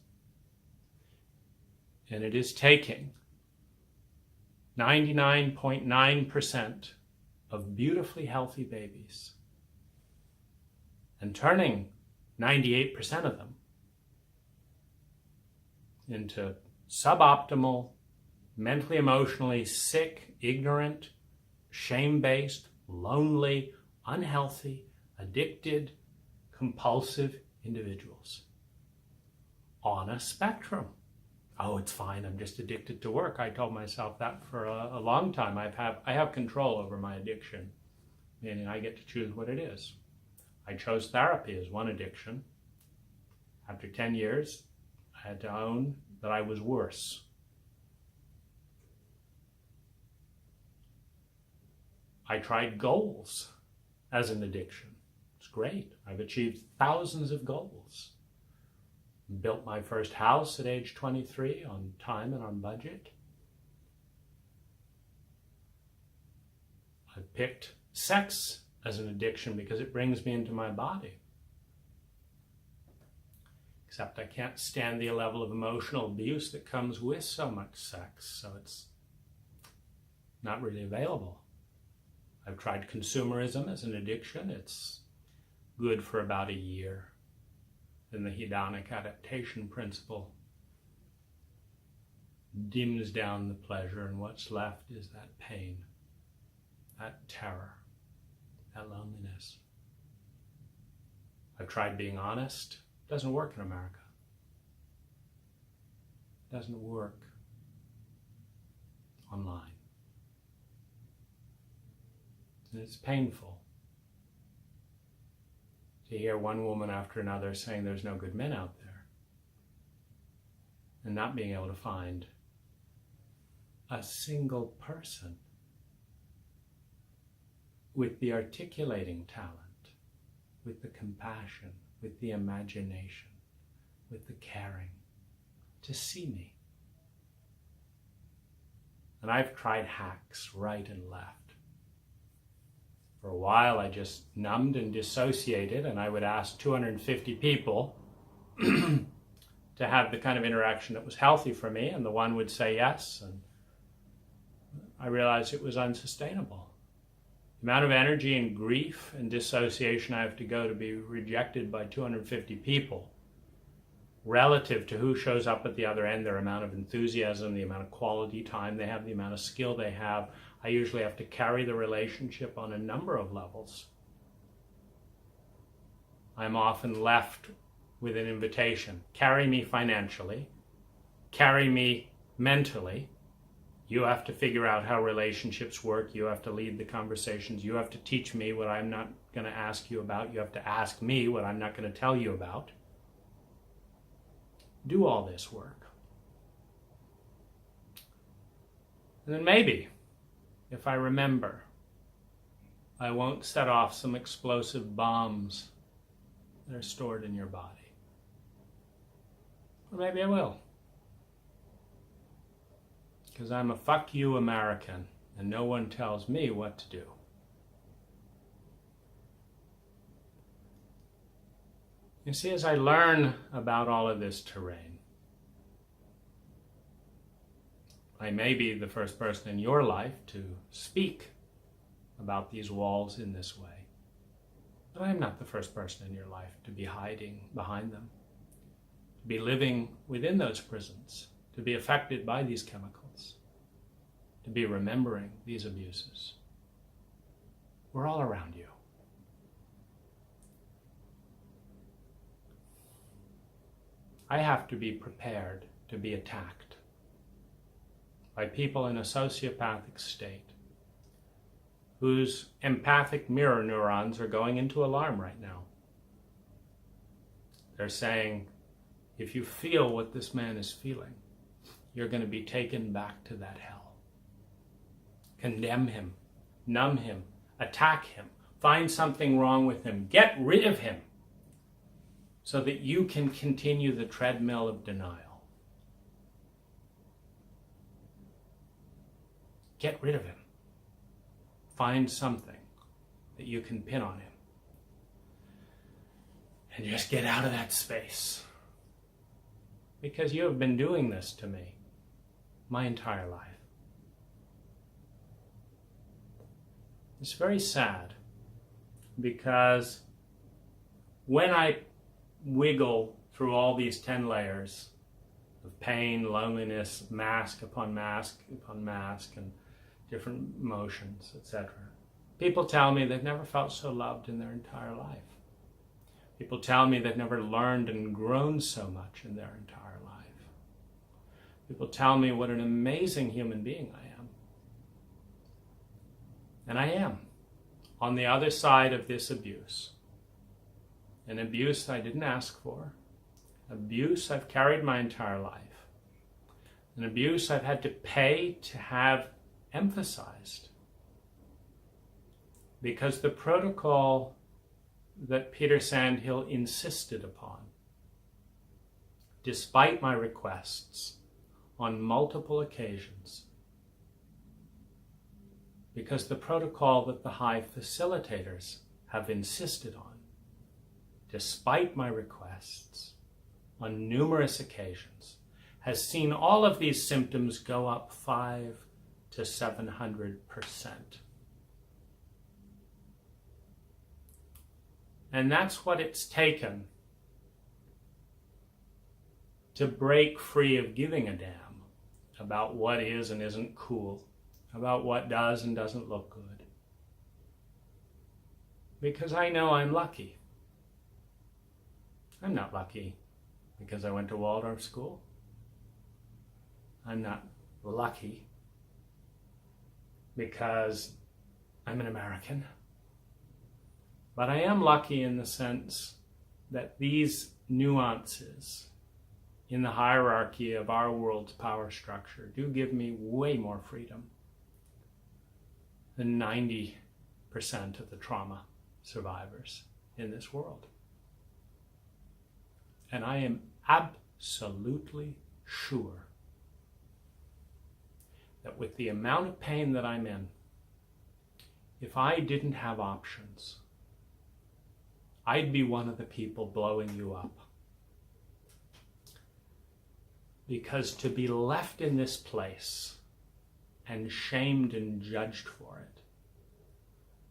And it is taking 99.9% of beautifully healthy babies and turning 98% of them into suboptimal, mentally, emotionally sick, ignorant, shame-based, lonely, unhealthy, addicted, compulsive individuals on a spectrum. Oh, it's fine, I'm just addicted to work. I told myself that for a long time. I have control over my addiction, meaning I get to choose what it is. I chose therapy as one addiction. After 10 years, I had to own that I was worse. I tried goals as an addiction. It's great. I've achieved thousands of goals. Built my first house at age 23 on time and on budget. I picked sex as an addiction because it brings me into my body. Except I can't stand the level of emotional abuse that comes with so much sex, so it's not really available. I've tried consumerism as an addiction. It's good for about a year. Then the hedonic adaptation principle dims down the pleasure, and what's left is that pain, that terror, that loneliness. I've tried being honest. It doesn't work in America. It doesn't work online. And it's painful to hear one woman after another saying there's no good men out there, and not being able to find a single person with the articulating talent, with the compassion, with the imagination, with the caring, to see me. And I've tried hacks right and left. For a while, I just numbed and dissociated, and I would ask 250 people to have the kind of interaction that was healthy for me, and the one would say yes, and I realized it was unsustainable. The amount of energy and grief and dissociation I have to go to be rejected by 250 people, relative to who shows up at the other end, their amount of enthusiasm, the amount of quality time they have, the amount of skill they have. I usually have to carry the relationship on a number of levels. I'm often left with an invitation. Carry me financially. Carry me mentally. You have to figure out how relationships work. You have to lead the conversations. You have to teach me what I'm not going to ask you about. You have to ask me what I'm not going to tell you about. Do all this work. And then maybe, if I remember, I won't set off some explosive bombs that are stored in your body. Or maybe I will. Because I'm a fuck you American, and no one tells me what to do. You see, as I learn about all of this terrain, I may be the first person in your life to speak about these walls in this way. But I am not the first person in your life to be hiding behind them, to be living within those prisons, to be affected by these chemicals, to be remembering these abuses. We're all around you. I have to be prepared to be attacked by people in a sociopathic state whose empathic mirror neurons are going into alarm right now. They're saying, if you feel what this man is feeling, you're going to be taken back to that hell. Condemn him, numb him, attack him, find something wrong with him, get rid of him, so that you can continue the treadmill of denial. Get rid of him. Find something that you can pin on him. And just get out of that space. Because you have been doing this to me my entire life. It's very sad, because when I wiggle through all these 10 layers of pain, loneliness, mask upon mask upon mask, and different emotions, etc., people tell me they've never felt so loved in their entire life. People tell me they've never learned and grown so much in their entire life. People tell me what an amazing human being I am. And I am, on the other side of this abuse. An abuse I didn't ask for. Abuse I've carried my entire life. An abuse I've had to pay to have emphasized. Because the protocol that Peter Sandhill insisted upon, despite my requests on multiple occasions, because the protocol that the high facilitators have insisted on, despite my requests on numerous occasions, has seen all of these symptoms go up 500 to 700%. And that's what it's taken to break free of giving a damn about what is and isn't cool, about what does and doesn't look good. Because I know I'm lucky. I'm not lucky because I went to Waldorf school. I'm not lucky because I'm an American. But I am lucky in the sense that these nuances in the hierarchy of our world's power structure do give me way more freedom than 90% of the trauma survivors in this world. And I am absolutely sure that with the amount of pain that I'm in, if I didn't have options, I'd be one of the people blowing you up. Because to be left in this place and shamed and judged for it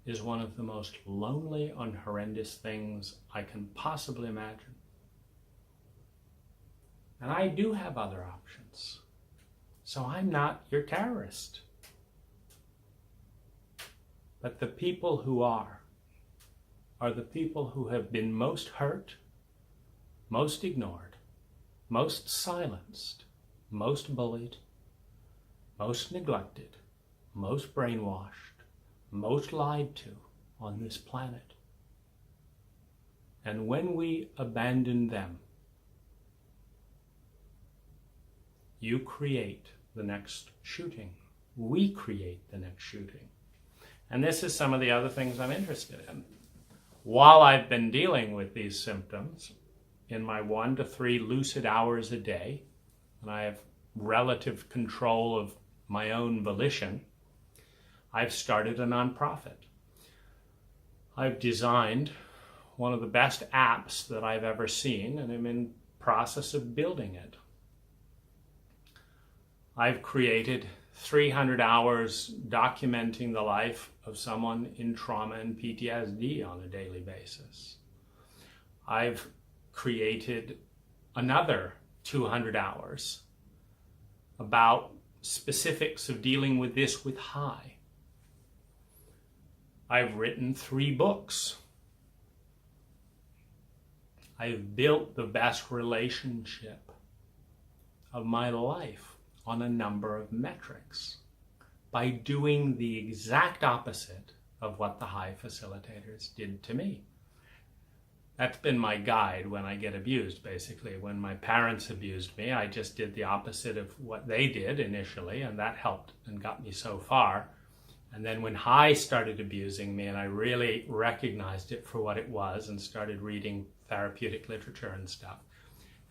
is one of the most lonely and horrendous things I can possibly imagine. And I do have other options. So I'm not your terrorist. But the people who are the people who have been most hurt, most ignored, most silenced, most bullied, most neglected, most brainwashed, most lied to on this planet. And when we abandon them, you create the next shooting. We create the next shooting. And this is some of the other things I'm interested in. While I've been dealing with these symptoms in my 1 to 3 lucid hours a day, and I have relative control of my own volition, I've started a nonprofit. I've designed one of the best apps that I've ever seen, and I'm in process of building it. I've created 300 hours documenting the life of someone in trauma and PTSD on a daily basis. I've created another 200 hours about specifics of dealing with this with high. I've written 3 books. I've built the best relationship of my life on a number of metrics by doing the exact opposite of what the high facilitators did to me. That's been my guide when I get abused, basically. When my parents abused me, I just did the opposite of what they did initially, and that helped and got me so far. And then when high started abusing me and I really recognized it for what it was and started reading therapeutic literature and stuff,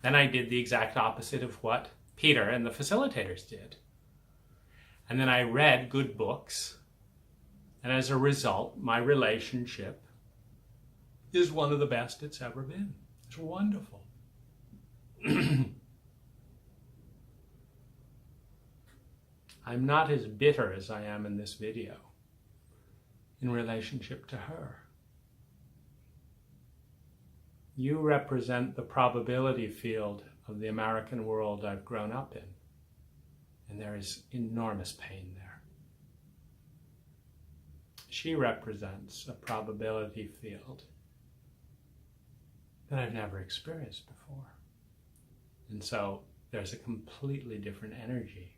then I did the exact opposite of what Peter and the facilitators did. And then I read good books, and as a result, my relationship is one of the best it's ever been. It's wonderful. I'm not as bitter as I am in this video in relationship to her. You represent the probability field of the American world I've grown up in, and there is enormous pain there. She represents a probability field that I've never experienced before. And so there's a completely different energy.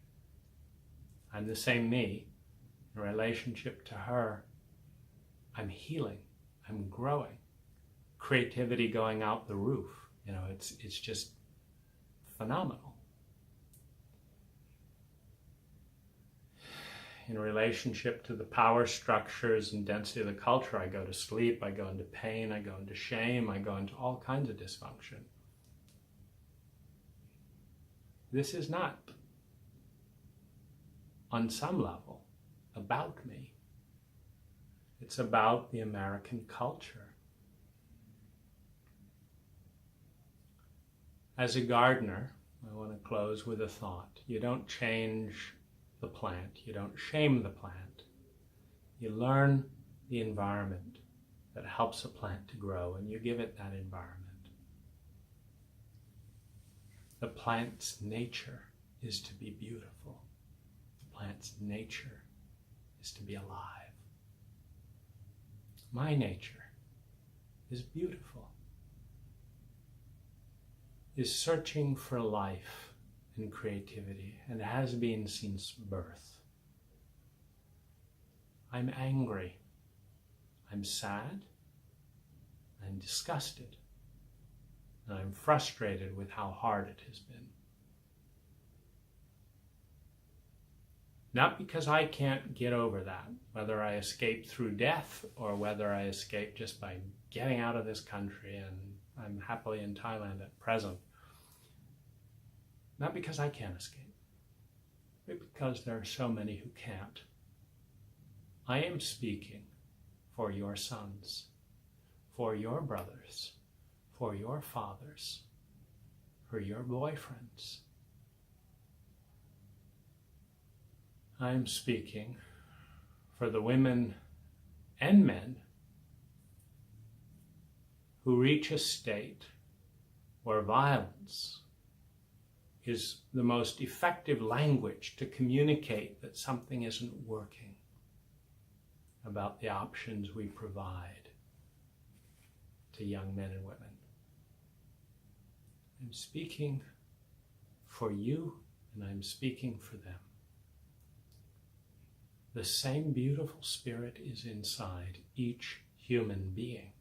I'm the same me. In relationship to her, I'm healing, I'm growing. Creativity going out the roof. You know, it's just phenomenal. In relationship to the power structures and density of the culture, I go to sleep, I go into pain, I go into shame, I go into all kinds of dysfunction. This is not, on some level, about me. It's about the American culture. As a gardener, I want to close with a thought. You don't change the plant. You don't shame the plant. You learn the environment that helps a plant to grow, and you give it that environment. The plant's nature is to be beautiful. The plant's nature is to be alive. My nature is beautiful, is searching for life and creativity, and has been since birth. I'm angry, I'm sad, I'm disgusted, and I'm frustrated with how hard it has been. Not because I can't get over that, whether I escape through death or whether I escape just by getting out of this country, and I'm happily in Thailand at present. Not because I can't escape, but because there are so many who can't. I am speaking for your sons, for your brothers, for your fathers, for your boyfriends. I am speaking for the women and men who reach a state where violence is the most effective language to communicate that something isn't working about the options we provide to young men and women. I'm speaking for you, and I'm speaking for them. The same beautiful spirit is inside each human being.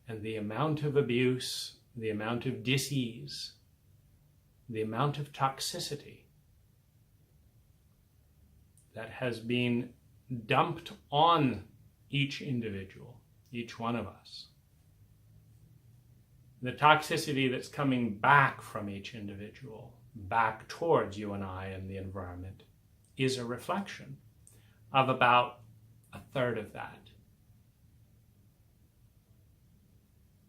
And the amount of abuse, the amount of dis-ease, the amount of toxicity that has been dumped on each individual, each one of us, the toxicity that's coming back from each individual, back towards you and I and the environment, is a reflection of about a third of that.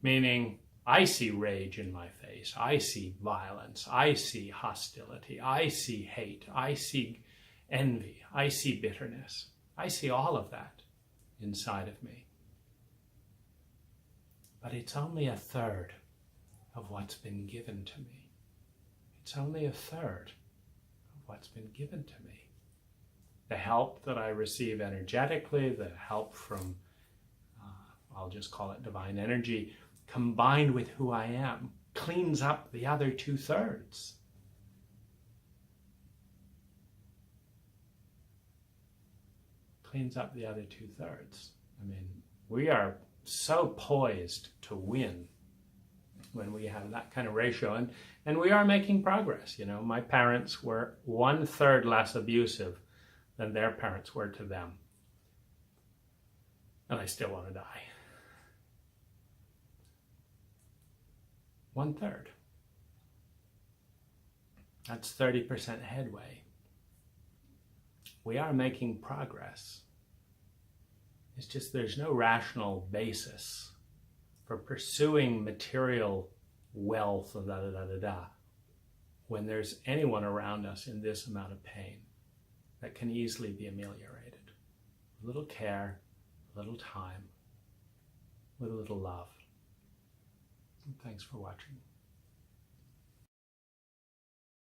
Meaning, I see rage in my face, I see violence, I see hostility, I see hate, I see envy, I see bitterness. I see all of that inside of me. But it's only a third of what's been given to me. It's only a third of what's been given to me. The help that I receive energetically, the help from, I'll just call it divine energy, combined with who I am, cleans up the other 2/3. Cleans up the other 2/3. I mean, we are so poised to win when we have that kind of ratio, and we are making progress. You know, my parents were 1/3 less abusive than their parents were to them, and I still want to die. 1/3. That's 30% headway. We are making progress. It's just there's no rational basis for pursuing material wealth and when there's anyone around us in this amount of pain that can easily be ameliorated. A little care, a little time, with a little love. And thanks for watching.